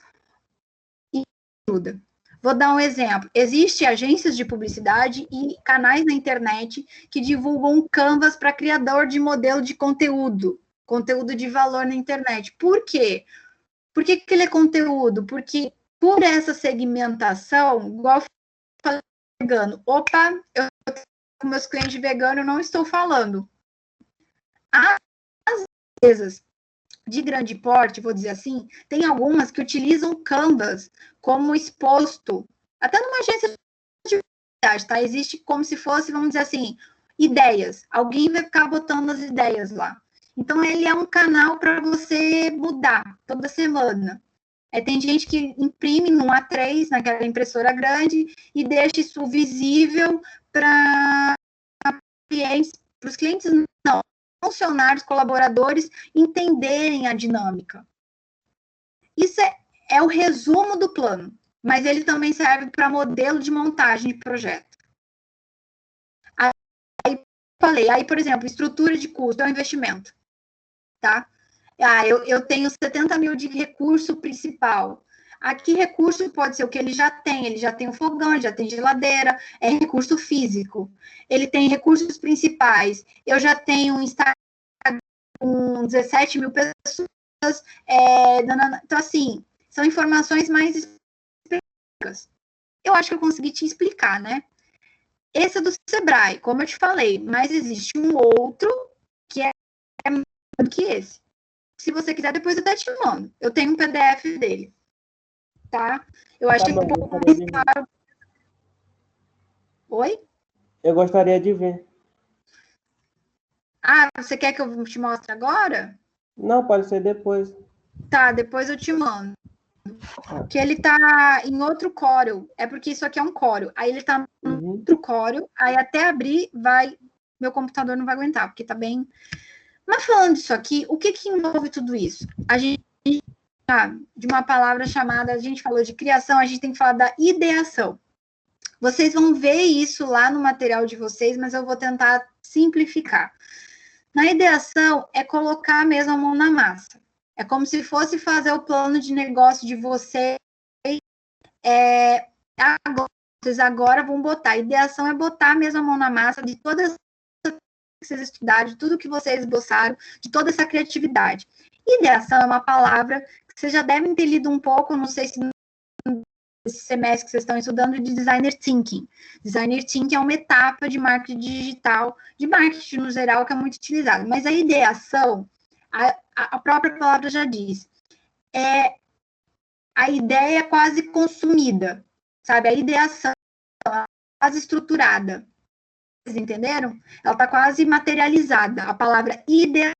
ajuda. Vou dar um exemplo. Existem agências de publicidade e canais na internet que divulgam Canvas para criador de modelo de conteúdo de valor na internet. Por quê? Por que ele é conteúdo? Porque por essa segmentação, igual eu falei vegano, eu com meus clientes veganos, eu não estou falando. As empresas de grande porte, vou dizer assim, tem algumas que utilizam Canvas como exposto, até numa agência de publicidade, tá? Existe como se fosse, vamos dizer assim, ideias. Alguém vai ficar botando as ideias lá. Então, ele é um canal para você mudar toda semana. Tem gente que imprime num A3, naquela impressora grande, e deixa isso visível para os clientes, não, funcionários, colaboradores, entenderem a dinâmica. Isso é o resumo do plano, mas ele também serve para modelo de montagem de projeto. Aí, por exemplo, estrutura de custo é um investimento, tá? Eu tenho 70 mil de recurso principal. Aqui, recurso pode ser o que ele já tem o fogão, ele já tem geladeira, é recurso físico. Ele tem recursos principais. Eu já tenho um Instagram com 17 mil pessoas. Então, assim, são informações mais específicas. Eu acho que eu consegui te explicar, né? Esse é do Sebrae, como eu te falei, mas existe um outro que é melhor do que esse. Se você quiser, depois eu até te mando. Eu tenho um PDF dele, tá? Eu achei Tá bom, um pouco gostaria de ver. claro. Oi? Eu gostaria de ver. Ah, você quer que eu te mostre agora? Não, pode ser depois. Tá, depois eu te mando. Que ele tá em outro Corel. É porque isso aqui é um Corel. Aí ele tá em outro Corel. Aí até abrir, meu computador não vai aguentar, porque tá bem. Mas falando disso aqui, o que envolve tudo isso? A gente, de uma palavra chamada, a gente falou de criação, a gente tem que falar da ideação. Vocês vão ver isso lá no material de vocês, mas eu vou tentar simplificar. Na ideação, é colocar mesmo a mão na massa. É como se fosse fazer o plano de negócio de vocês. Vocês agora vão botar. A ideação é botar mesmo a mão na massa de todas que vocês estudaram, de tudo que vocês esboçaram, de toda essa criatividade. Ideação é uma palavra que vocês já devem ter lido um pouco, não sei se esse semestre que vocês estão estudando, de Designer Thinking. Designer Thinking é uma etapa de marketing digital, de marketing no geral, que é muito utilizada. Mas a ideação, a própria palavra já diz, é a ideia quase consumida, sabe? A ideação quase estruturada. Vocês entenderam? Ela está quase materializada. A palavra ideia,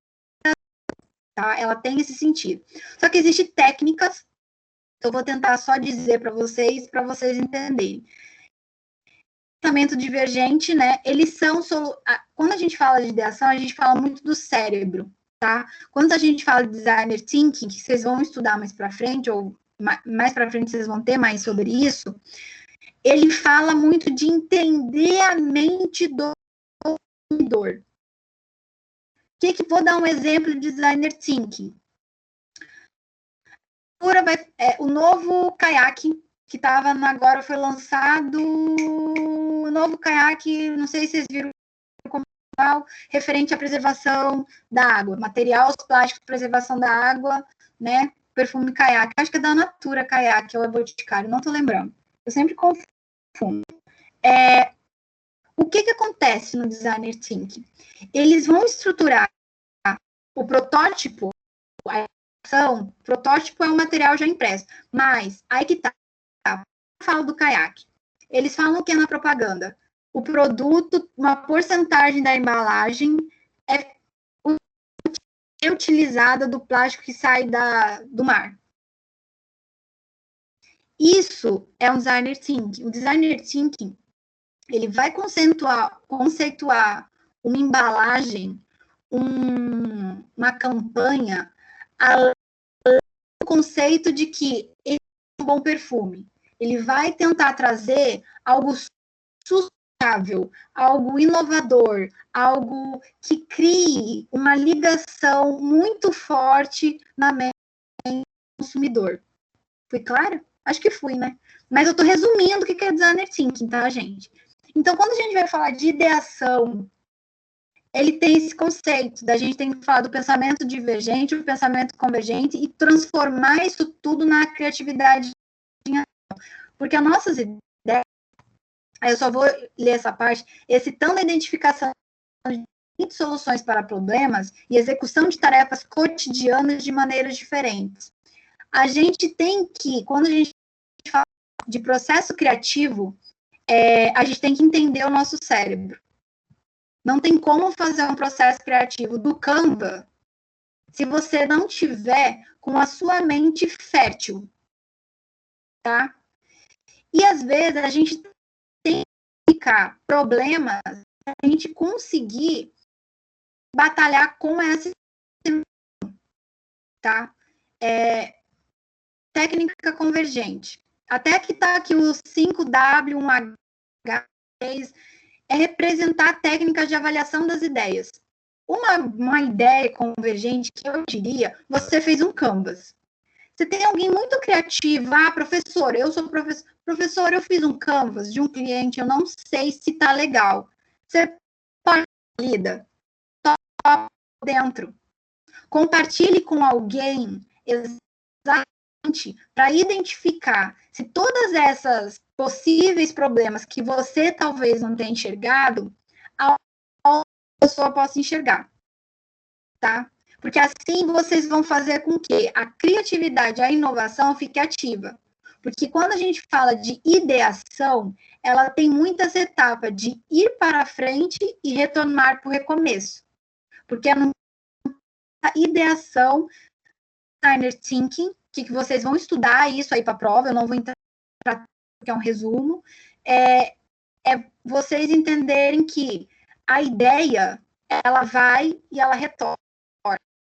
tá? Ela tem esse sentido. Só que existem técnicas, eu vou tentar só dizer para vocês entenderem. Pensamento divergente, né? Eles são. Quando a gente fala de ideação, a gente fala muito do cérebro, tá? Quando a gente fala de designer thinking, que vocês vão estudar mais para frente, ou mais para frente vocês vão ter mais sobre isso, ele fala muito de entender a mente do consumidor. Vou dar um exemplo de designer thinking. O novo caiaque que estava agora foi lançado, o novo caiaque, não sei se vocês viram, referente à preservação da água, materiais plásticos, preservação da água, né? Perfume caiaque, acho que é da Natura caiaque ou é Boticário, não estou lembrando. Eu sempre confundo. O que acontece no designer thinking? Eles vão estruturar o protótipo, a ação, protótipo é um material já impresso, mas aí que tá, falo do caiaque. Eles falam que é na propaganda. O produto, uma porcentagem da embalagem é utilizada do plástico que sai do mar. Isso é um designer thinking. O designer thinking, ele vai conceituar uma embalagem, uma campanha, o conceito de que ele é um bom perfume. Ele vai tentar trazer algo sustentável, algo inovador, algo que crie uma ligação muito forte na mente do consumidor. Fui clara? Acho que fui, né? Mas eu estou resumindo o que é designer thinking, tá, gente? Então, quando a gente vai falar de ideação, ele tem esse conceito da gente tem que falar do pensamento divergente, o pensamento convergente e transformar isso tudo na criatividade. Porque as nossas ideias, eu só vou ler essa parte, excitando a identificação de soluções para problemas e execução de tarefas cotidianas de maneiras diferentes. A gente tem que, quando a gente fala de processo criativo, a gente tem que entender o nosso cérebro. Não tem como fazer um processo criativo do Canva se você não tiver com a sua mente fértil, tá? E às vezes a gente tem que ficar problemas para a gente conseguir batalhar com essa, tá? Técnica convergente. Até que tá aqui o 5W, 1H, é representar técnicas de avaliação das ideias. Uma ideia convergente, que eu diria, você fez um Canvas. Você tem alguém muito criativo, professor, eu sou professor, eu fiz um Canvas de um cliente, eu não sei se tá legal. Você pode lida, top dentro. Compartilhe com alguém exatamente para identificar se todas essas possíveis problemas que você talvez não tenha enxergado, a pessoa possa enxergar, tá? Porque assim vocês vão fazer com que a criatividade, a inovação fique ativa. Porque quando a gente fala de ideação, ela tem muitas etapas de ir para frente e retornar para o recomeço. Porque a ideação, designer thinking, que vocês vão estudar isso aí para a prova, eu não vou entrar porque é um resumo, é vocês entenderem que a ideia, ela vai e ela retorna.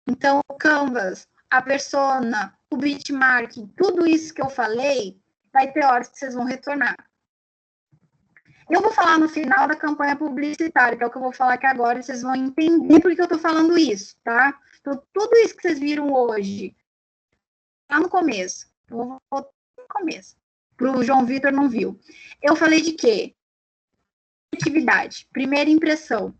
Então, o Canvas, a persona, o benchmarking, tudo isso que eu falei, vai ter horas que vocês vão retornar. Eu vou falar no final da campanha publicitária, que é o que eu vou falar aqui agora, e vocês vão entender por que eu estou falando isso, tá? Então, tudo isso que vocês viram hoje, lá no começo, eu vou voltar no começo, para o João Vitor não viu. Eu falei de quê? Atividade, primeira impressão,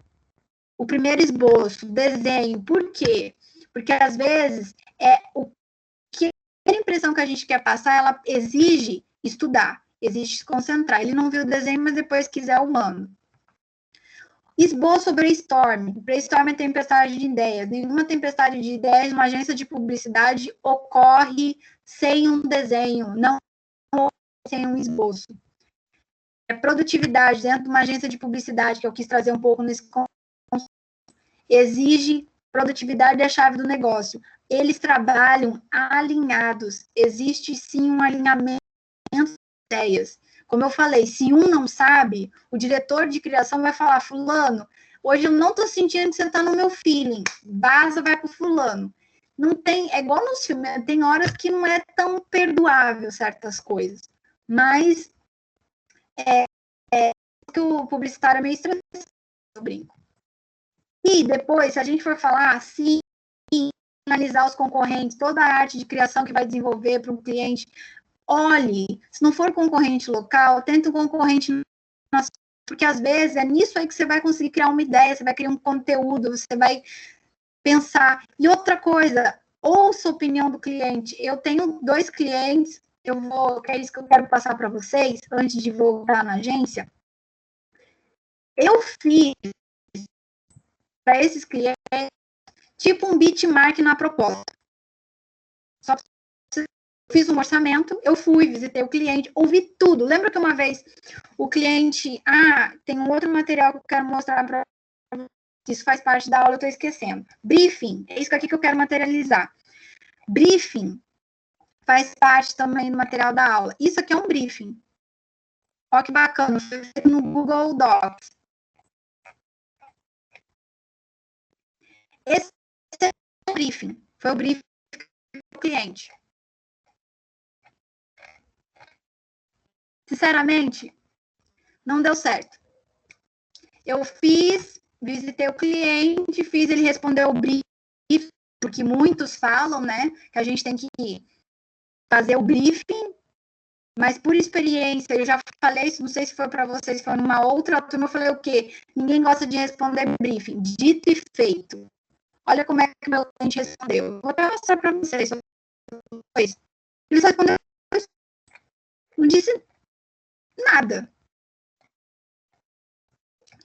o primeiro esboço, desenho, por quê? Porque às vezes a impressão que a gente quer passar, ela exige estudar, exige se concentrar. Ele não viu o desenho, mas depois quiser eu mando. Esboço brainstorming. Brainstorming é tempestade de ideias. Nenhuma tempestade de ideias numa agência de publicidade ocorre sem um desenho, não sem um esboço. A produtividade dentro de uma agência de publicidade, que eu quis trazer um pouco nesse conceito, exige produtividade é a chave do negócio. Eles trabalham alinhados. Existe sim um alinhamento de ideias. Como eu falei, se um não sabe, o diretor de criação vai falar, fulano, hoje eu não estou sentindo que você está no meu feeling. Vaza, vai para o fulano. Não tem, é igual no filme, tem horas que não é tão perdoável certas coisas. Mas que o publicitário é meio estressado, eu brinco. E depois, se a gente for falar assim, analisar os concorrentes, toda a arte de criação que vai desenvolver para um cliente, olhe, se não for concorrente local, tenta um concorrente nacional, porque às vezes é nisso aí que você vai conseguir criar uma ideia, você vai criar um conteúdo, você vai pensar. E outra coisa, ouça a opinião do cliente. Eu tenho 2 clientes, que é isso que eu quero passar para vocês, antes de voltar na agência. Eu fiz para esses clientes tipo um benchmark na proposta. Só fiz um orçamento, eu fui, visitei o cliente, ouvi tudo. Lembra que uma vez o cliente, tem um outro material que eu quero mostrar para vocês, isso faz parte da aula, eu estou esquecendo. Briefing, é isso aqui que eu quero materializar. Briefing faz parte também do material da aula. Isso aqui é um briefing. Olha que bacana, foi feito no Google Docs. Esse é o briefing, foi o briefing do cliente. Sinceramente, não deu certo. Eu visitei o cliente, fiz ele responder o briefing, porque muitos falam, né, que a gente tem que fazer o briefing, mas por experiência, eu já falei isso, não sei se foi para vocês, foi numa outra turma, eu falei o quê? Ninguém gosta de responder briefing. Dito e feito. Olha como é que meu cliente respondeu. Vou até mostrar para vocês. Ele respondeu, não disse nada.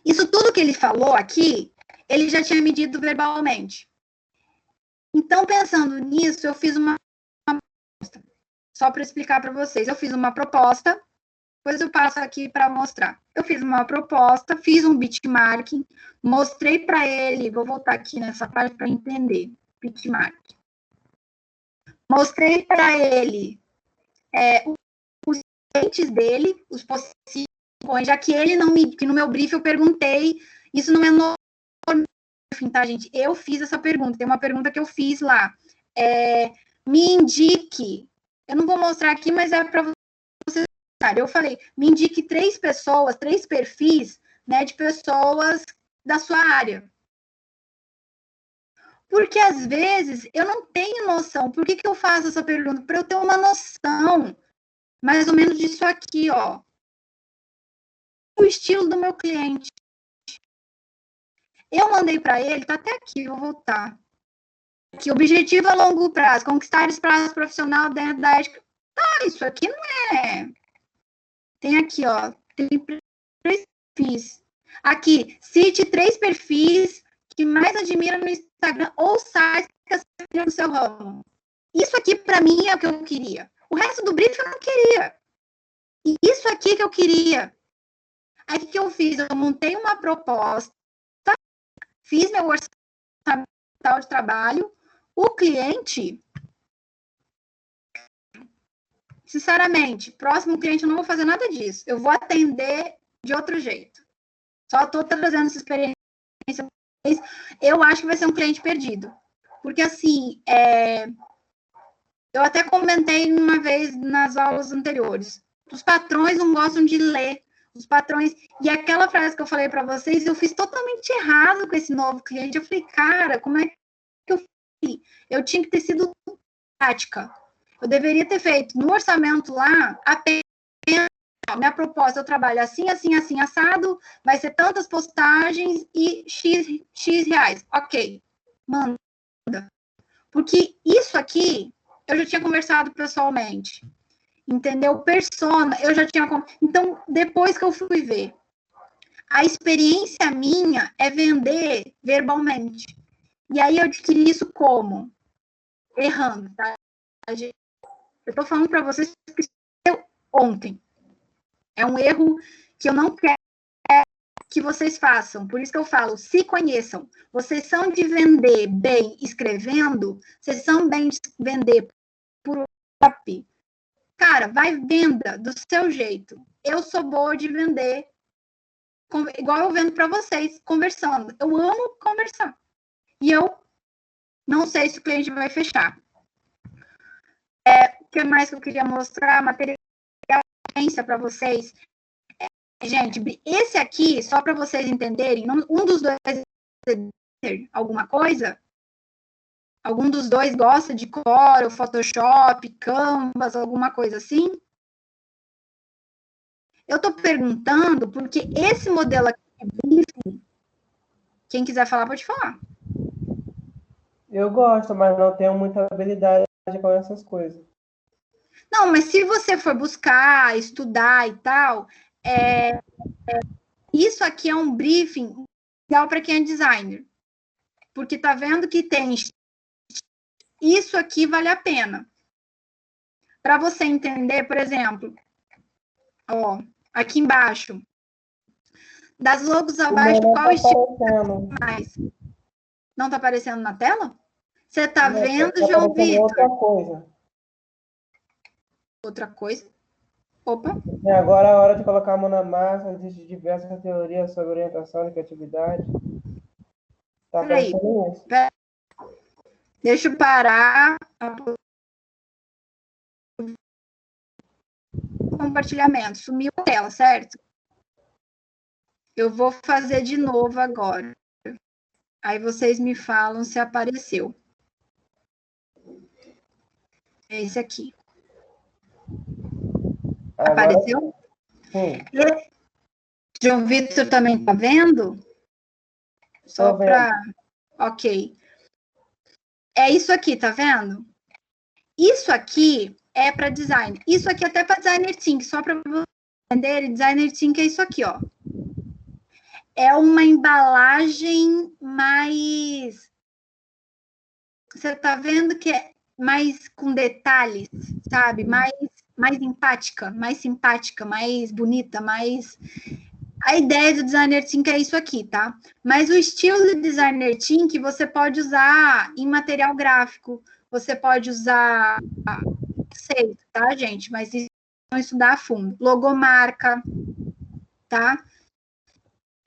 Isso tudo que ele falou aqui, ele já tinha medido verbalmente. Então, pensando nisso, eu fiz uma proposta. Só para explicar para vocês, eu fiz uma proposta, depois eu passo aqui para mostrar. Eu fiz uma proposta, fiz um benchmarking, mostrei para ele, vou voltar aqui nessa parte para entender, benchmarking. Mostrei para ele os clientes dele, os possíveis, já que ele não me, que no meu brief eu perguntei, isso não é normal, tá, gente? Eu fiz essa pergunta, tem uma pergunta que eu fiz lá, me indique, eu não vou mostrar aqui, mas é para você, eu falei, me indique 3 pessoas, 3 perfis, né, de pessoas da sua área. Porque às vezes eu não tenho noção. Por que eu faço essa pergunta? Para eu ter uma noção, mais ou menos disso aqui, ó. O estilo do meu cliente. Eu mandei para ele, tá até aqui, vou voltar. aqui, objetivo a longo prazo, conquistar espaço profissional dentro da ética. Ah, isso aqui não é. Tem aqui, ó, tem 3 perfis. Aqui, cite 3 perfis que mais admira no Instagram ou sites que no seu ramo. Isso aqui, para mim, é o que eu queria. O resto do brief eu não queria. E isso aqui que eu queria. Aí, o que eu fiz? Eu montei uma proposta, fiz meu orçamento de trabalho. O cliente, sinceramente, próximo cliente eu não vou fazer nada disso. Eu vou atender de outro jeito. Só estou trazendo essa experiência. Eu acho que vai ser um cliente perdido. Porque, assim, eu até comentei uma vez nas aulas anteriores. Os patrões não gostam de ler. Os patrões... E aquela frase que eu falei para vocês, eu fiz totalmente errado com esse novo cliente. Eu falei, cara, como é que eu fiz? Eu tinha que ter sido prática. Eu deveria ter feito no orçamento lá, apenas minha proposta, eu trabalho assim, assim, assim, assado, vai ser tantas postagens e X reais. Ok, manda. Porque isso aqui, eu já tinha conversado pessoalmente. Entendeu? Persona, eu já tinha... Então, depois que eu fui ver, a experiência minha é vender verbalmente. E aí eu adquiri isso como? Errando, tá? Eu tô falando para vocês que eu ontem. É um erro que eu não quero que vocês façam. Por isso que eu falo, se conheçam. Vocês são de vender bem escrevendo, vocês são bem de vender por WhatsApp. Cara, vai venda do seu jeito. Eu sou boa de vender, igual eu vendo para vocês, conversando. Eu amo conversar. E eu não sei se o cliente vai fechar. O que mais que eu queria mostrar? Material para vocês. Gente, esse aqui, só para vocês entenderem, um dos dois alguma coisa, algum dos dois gosta de Corel, Photoshop, Canvas, alguma coisa assim? Eu estou perguntando porque esse modelo aqui, quem quiser falar, pode falar. Eu gosto, mas não tenho muita habilidade com essas coisas. Não, mas se você for buscar, estudar e tal, isso aqui é um briefing legal para quem é designer. Porque tá vendo que tem... Isso aqui vale a pena. Para você entender, por exemplo, ó, aqui embaixo, das logos abaixo, qual estilo mais? Não tá aparecendo na tela? Você tá vendo, João Vitor? Outra coisa. Outra coisa? Opa. E agora é a hora de colocar a mão na massa, existem diversas teorias sobre orientação e criatividade. Tá aparecendo isso. Deixa eu parar. Compartilhamento. Sumiu a tela, certo? Eu vou fazer de novo agora. Aí vocês me falam se apareceu. É esse aqui. Agora, apareceu? Sim. João Vitor também tá vendo? Só para... Ok. É isso aqui, tá vendo? Isso aqui é para design. Isso aqui até para designer think, só para vocês entenderem, designer think é isso aqui, ó. É uma embalagem mais... Você tá vendo que é mais com detalhes, sabe? Mais empática, mais simpática, mais bonita, mais... A ideia do designer think é isso aqui, tá? Mas o estilo de designer think você pode usar em material gráfico, você pode usar, sei, tá, gente? Mas isso não estudar a fundo. Logomarca, tá?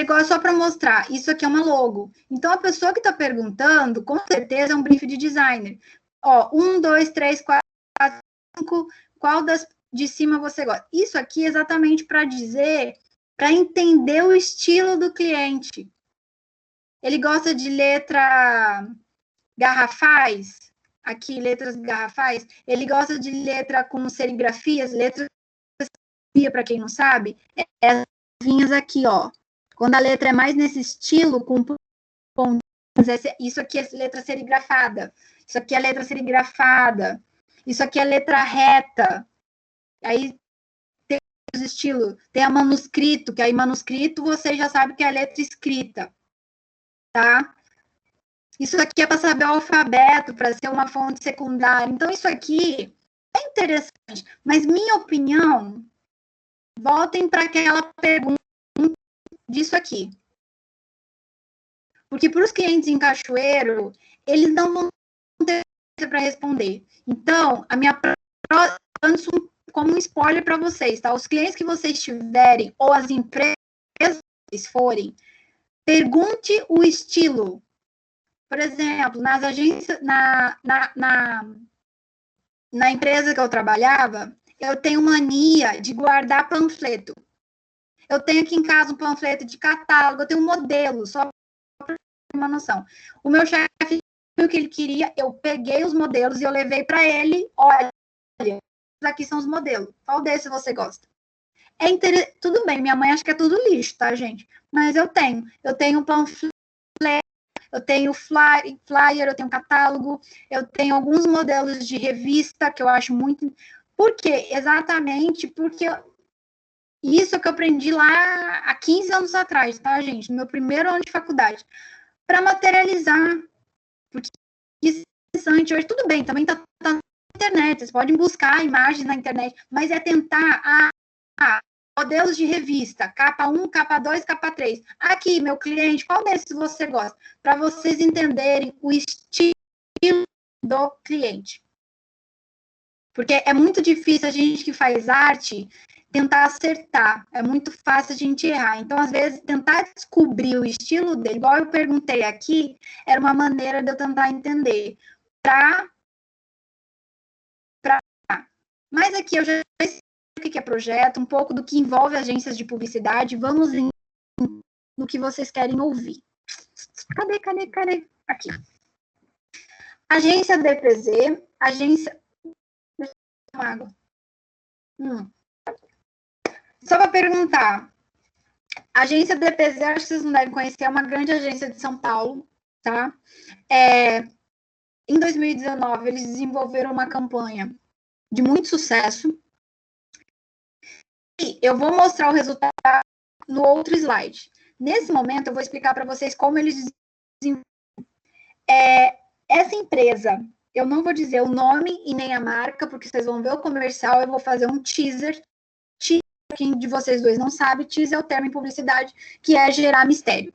Negócio só para mostrar, isso aqui é uma logo. Então, a pessoa que está perguntando, com certeza é um brief de designer. Ó, 1, 2, 3, 4, 5, qual das de cima você gosta? Isso aqui é exatamente para dizer... para entender o estilo do cliente. Ele gosta de letra garrafais, aqui, letras garrafais. Ele gosta de letra com serigrafias, letras para quem não sabe, essas vinhas aqui, ó. Quando a letra é mais nesse estilo, com pontinhos, isso aqui é letra serigrafada. isso aqui é letra serigrafada, isso aqui é letra reta. Aí tem os estilos, tem a manuscrito, que aí manuscrito você já sabe que é a letra escrita, tá? Isso aqui é para saber o alfabeto, para ser uma fonte secundária. Então, isso aqui é interessante, mas minha opinião, voltem para aquela pergunta disso aqui. Porque para os clientes em Cachoeiro, eles não vão ter para responder. Então, a minha como um spoiler para vocês, tá? Os clientes que vocês tiverem, ou as empresas que forem, pergunte o estilo. Por exemplo, nas agências, na empresa que eu trabalhava, eu tenho mania de guardar panfleto. Eu tenho aqui em casa um panfleto de catálogo, eu tenho um modelo, só para ter uma noção. O meu chefe, o que ele queria, eu peguei os modelos e eu levei para ele, olha, aqui são os modelos, qual desse você gosta? Tudo bem, minha mãe acha que é tudo lixo, tá, gente? Mas eu tenho panfleto, eu tenho flyer, eu tenho catálogo, eu tenho alguns modelos de revista que eu acho muito... Por quê? Exatamente porque isso que eu aprendi lá há 15 anos atrás, tá, gente? No meu primeiro ano de faculdade. Para materializar. Porque isso é interessante. Hoje, tudo bem, também tá na internet. Vocês podem buscar imagens na internet, mas é tentar... modelos de revista, capa 1, capa 2, capa 3. Aqui, meu cliente, qual desses você gosta? Para vocês entenderem o estilo do cliente. Porque é muito difícil a gente que faz arte tentar acertar. É muito fácil a gente errar. Então, às vezes, tentar descobrir o estilo dele, igual eu perguntei aqui, era uma maneira de eu tentar entender. Mas aqui eu já sei o que é projeto, um pouco do que envolve agências de publicidade. Vamos no que vocês querem ouvir. Cadê? Aqui. Agência DPZ, agência... Deixa eu tomar água. Só para perguntar. Agência DPZ, acho que vocês não devem conhecer, é uma grande agência de São Paulo, tá? Em 2019, eles desenvolveram uma campanha de muito sucesso. E eu vou mostrar o resultado no outro slide. Nesse momento, eu vou explicar para vocês como eles desenvolveram. Essa empresa, eu não vou dizer o nome e nem a marca, porque vocês vão ver o comercial, eu vou fazer um teaser. Quem de vocês dois não sabe, teaser é o termo em publicidade, que é gerar mistério.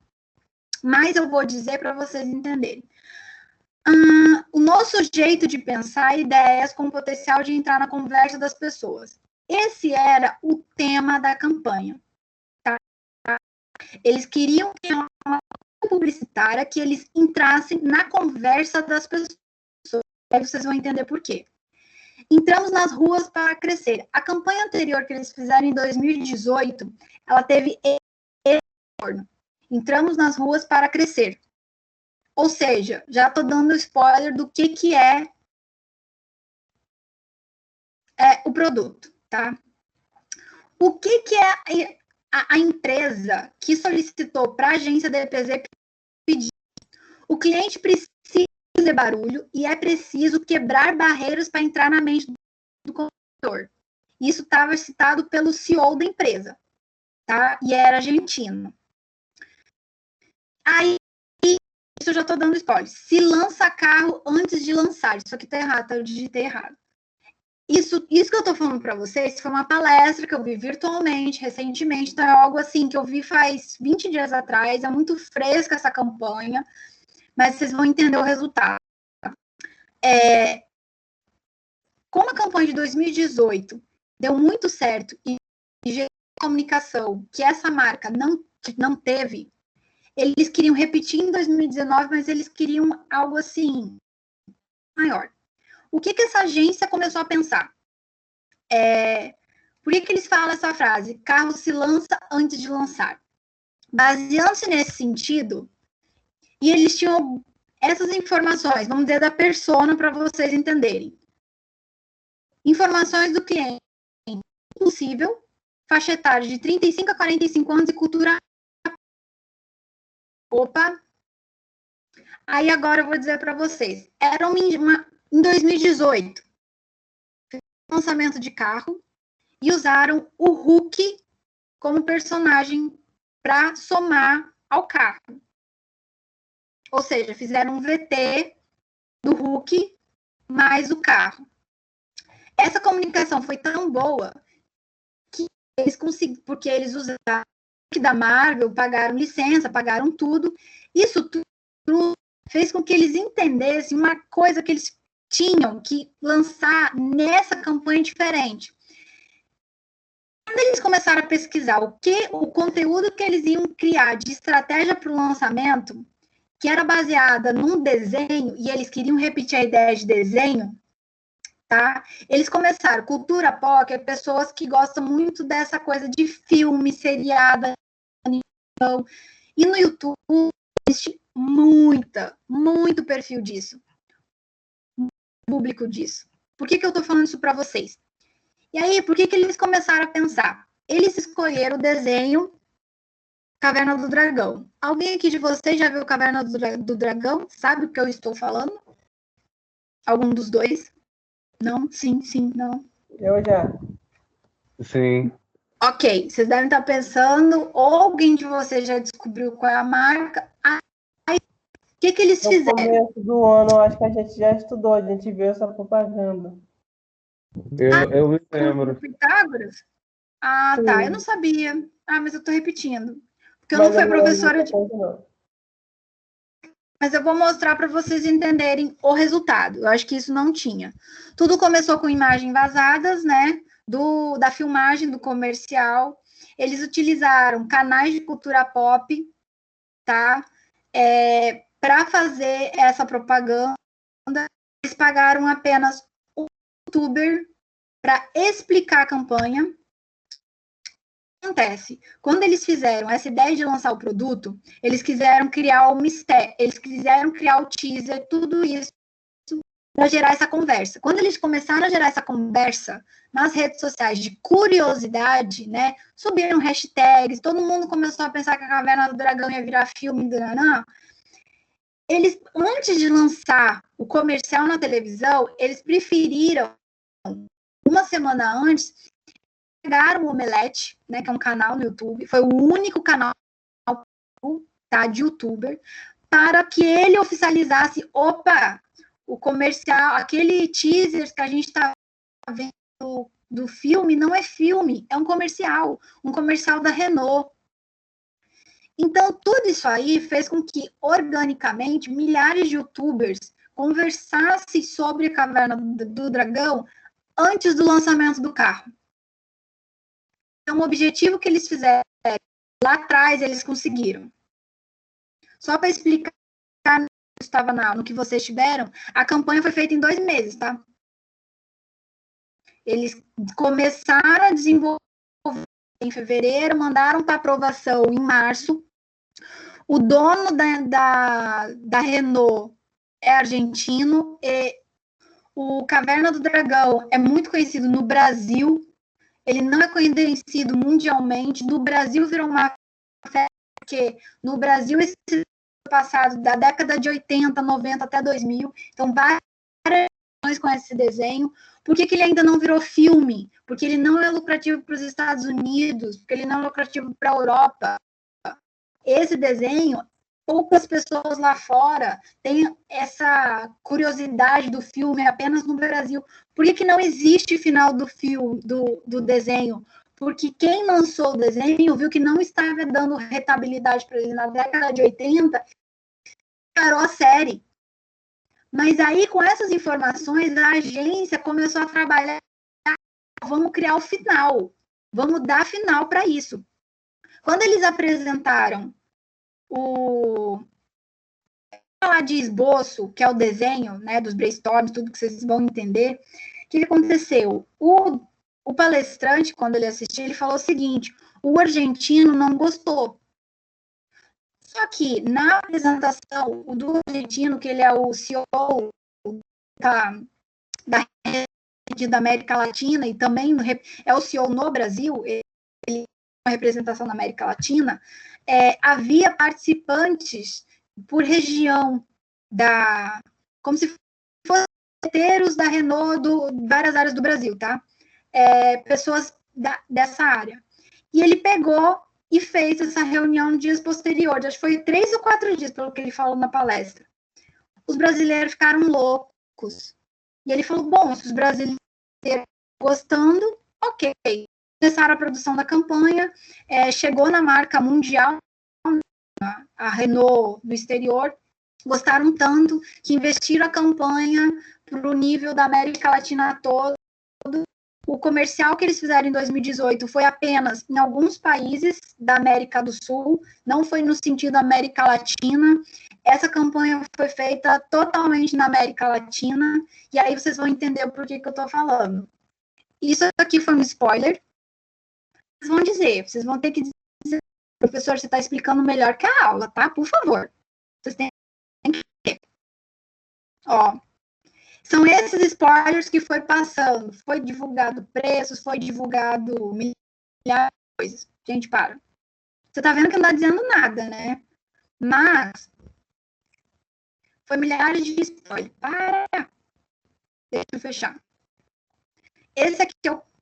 Mas eu vou dizer para vocês entenderem. O nosso jeito de pensar ideias com o potencial de entrar na conversa das pessoas. Esse era o tema da campanha. Tá? Eles queriam ter uma publicitária que eles entrassem na conversa das pessoas. Aí vocês vão entender por quê. Entramos nas ruas para crescer. A campanha anterior que eles fizeram em 2018, ela teve retorno. Entramos nas ruas para crescer. Ou seja, já estou dando spoiler do que é o produto, tá? O que é a empresa que solicitou para a agência DPZ pedir? O cliente precisa de barulho e é preciso quebrar barreiras para entrar na mente do consumidor. Isso estava citado pelo CEO da empresa, tá? E era argentino. Aí, isso eu já estou dando spoiler. Se lança carro antes de lançar. Isso aqui está errado, eu digitei errado. Isso que eu estou falando para vocês foi uma palestra que eu vi virtualmente, recentemente, então é algo assim que eu vi faz 20 dias atrás, é muito fresca essa campanha, mas vocês vão entender o resultado. Como a campanha de 2018 deu muito certo e gerou comunicação que essa marca não teve, eles queriam repetir em 2019, mas eles queriam algo assim, maior. O que essa agência começou a pensar? Por que eles falam essa frase? Carro se lança antes de lançar. Baseando-se nesse sentido, e eles tinham essas informações, vamos dizer, da persona para vocês entenderem. Informações do cliente. Possível, faixa etária de 35 a 45 anos e cultura... Aí agora eu vou dizer para vocês. Em 2018, lançamento de carro, e usaram o Hulk como personagem para somar ao carro. Ou seja, fizeram um VT do Hulk mais o carro. Essa comunicação foi tão boa que eles conseguiram, porque eles usaram o Hulk da Marvel, pagaram licença, pagaram tudo. Isso tudo fez com que eles entendessem uma coisa que eles tinham que lançar nessa campanha diferente. Quando eles começaram a pesquisar o conteúdo que eles iam criar de estratégia para o lançamento, que era baseada num desenho, e eles queriam repetir a ideia de desenho, tá? Eles começaram, cultura pop, é pessoas que gostam muito dessa coisa de filme, seriado, animação, e no YouTube existe muito perfil disso, público disso. Por que eu tô falando isso para vocês? E aí, por que eles começaram a pensar? Eles escolheram o desenho Caverna do Dragão. Alguém aqui de vocês já viu Caverna do Dragão? Sabe o que eu estou falando? Algum dos dois? Não? Sim, não. Eu já. Sim. Ok, vocês devem estar pensando, ou alguém de vocês já descobriu qual é a marca. Aí, o que eles fizeram? No começo do ano, acho que a gente já estudou, a gente viu essa propaganda. Eu me lembro. Pitágoras? Ah, Sim. tá, eu não sabia. Ah, mas eu estou repetindo. Porque eu Mas não fui professora de... Não. Mas eu vou mostrar para vocês entenderem o resultado. Eu acho que isso não tinha. Tudo começou com imagens vazadas, né? Da filmagem, do comercial. Eles utilizaram canais de cultura pop, tá? Para fazer essa propaganda. Eles pagaram apenas um youtuber para explicar a campanha. Acontece? Quando eles fizeram essa ideia de lançar o produto, eles quiseram criar o mistério, eles quiseram criar o teaser, tudo isso para gerar essa conversa. Quando eles começaram a gerar essa conversa nas redes sociais de curiosidade, né? Subiram hashtags, todo mundo começou a pensar que a Caverna do Dragão ia virar filme, eles, antes de lançar o comercial na televisão, eles preferiram, uma semana antes, pegaram o Omelete, né, que é um canal no YouTube, foi o único canal, tá, de youtuber, para que ele oficializasse, opa, o comercial, aquele teaser que a gente está vendo do filme não é filme, é um comercial da Renault. Então, tudo isso aí fez com que, organicamente, milhares de youtubers conversassem sobre a Caverna do Dragão antes do lançamento do carro. Então, o objetivo que eles fizeram lá atrás, eles conseguiram. Só para explicar, estava no que vocês tiveram, a campanha foi feita em 2 meses, tá? Eles começaram a desenvolver em fevereiro, mandaram para aprovação em março. O dono da Renault é argentino, e o Caverna do Dragão é muito conhecido no Brasil, ele não é conhecido mundialmente. No Brasil virou uma festa, porque no Brasil esse passado da década de 80, 90 até 2000, então várias gerações conhecem esse desenho. Por que ele ainda não virou filme? Porque ele não é lucrativo para os Estados Unidos, porque ele não é lucrativo para a Europa. Esse desenho, poucas pessoas lá fora têm essa curiosidade do filme apenas no Brasil. Por que não existe final do filme, do desenho? Porque quem lançou o desenho viu que não estava dando rentabilidade para ele na década de 80, parou a série. Mas aí, com essas informações, a agência começou a trabalhar, vamos criar o final, vamos dar final para isso. Quando eles apresentaram falar de esboço, que é o desenho, né, dos brainstorms, tudo que vocês vão entender, o que aconteceu? O palestrante, quando ele assistiu, ele falou o seguinte: o argentino não gostou. Só que na apresentação, o do argentino, que ele é o CEO da rede da América Latina e também é o CEO no Brasil, ele tem uma representação na América Latina, havia participantes por região. como se fossem da Renault, várias áreas do Brasil, tá? Pessoas dessa área. E ele pegou e fez essa reunião em dias posteriores, acho que foi 3 ou 4 dias, pelo que ele falou na palestra. Os brasileiros ficaram loucos. E ele falou, bom, se os brasileiros gostando, ok. Começaram a produção da campanha, chegou na marca mundial, a Renault do exterior, gostaram tanto que investiram a campanha para o nível da América Latina toda. O comercial que eles fizeram em 2018 foi apenas em alguns países da América do Sul, não foi no sentido América Latina. Essa campanha foi feita totalmente na América Latina, e aí vocês vão entender por que eu estou falando. Isso aqui foi um spoiler. Vocês vão dizer, vocês vão ter que dizer, professor, você está explicando melhor que a aula, tá? Por favor. Vocês têm que ver. Ó, são esses spoilers que foi passando. Foi divulgado preços, foi divulgado milhares de coisas. Gente, para. Você tá vendo que não tá dizendo nada, né? Mas foi milhares de spoilers. Para. Deixa eu fechar. Esse aqui,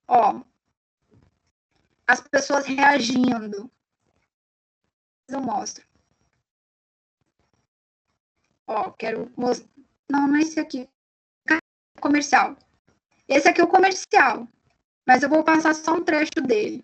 ó. As pessoas reagindo. Eu mostro. Ó, quero mostrar. Não, não é esse aqui. Comercial. Esse aqui é o comercial. Mas eu vou passar só um trecho dele.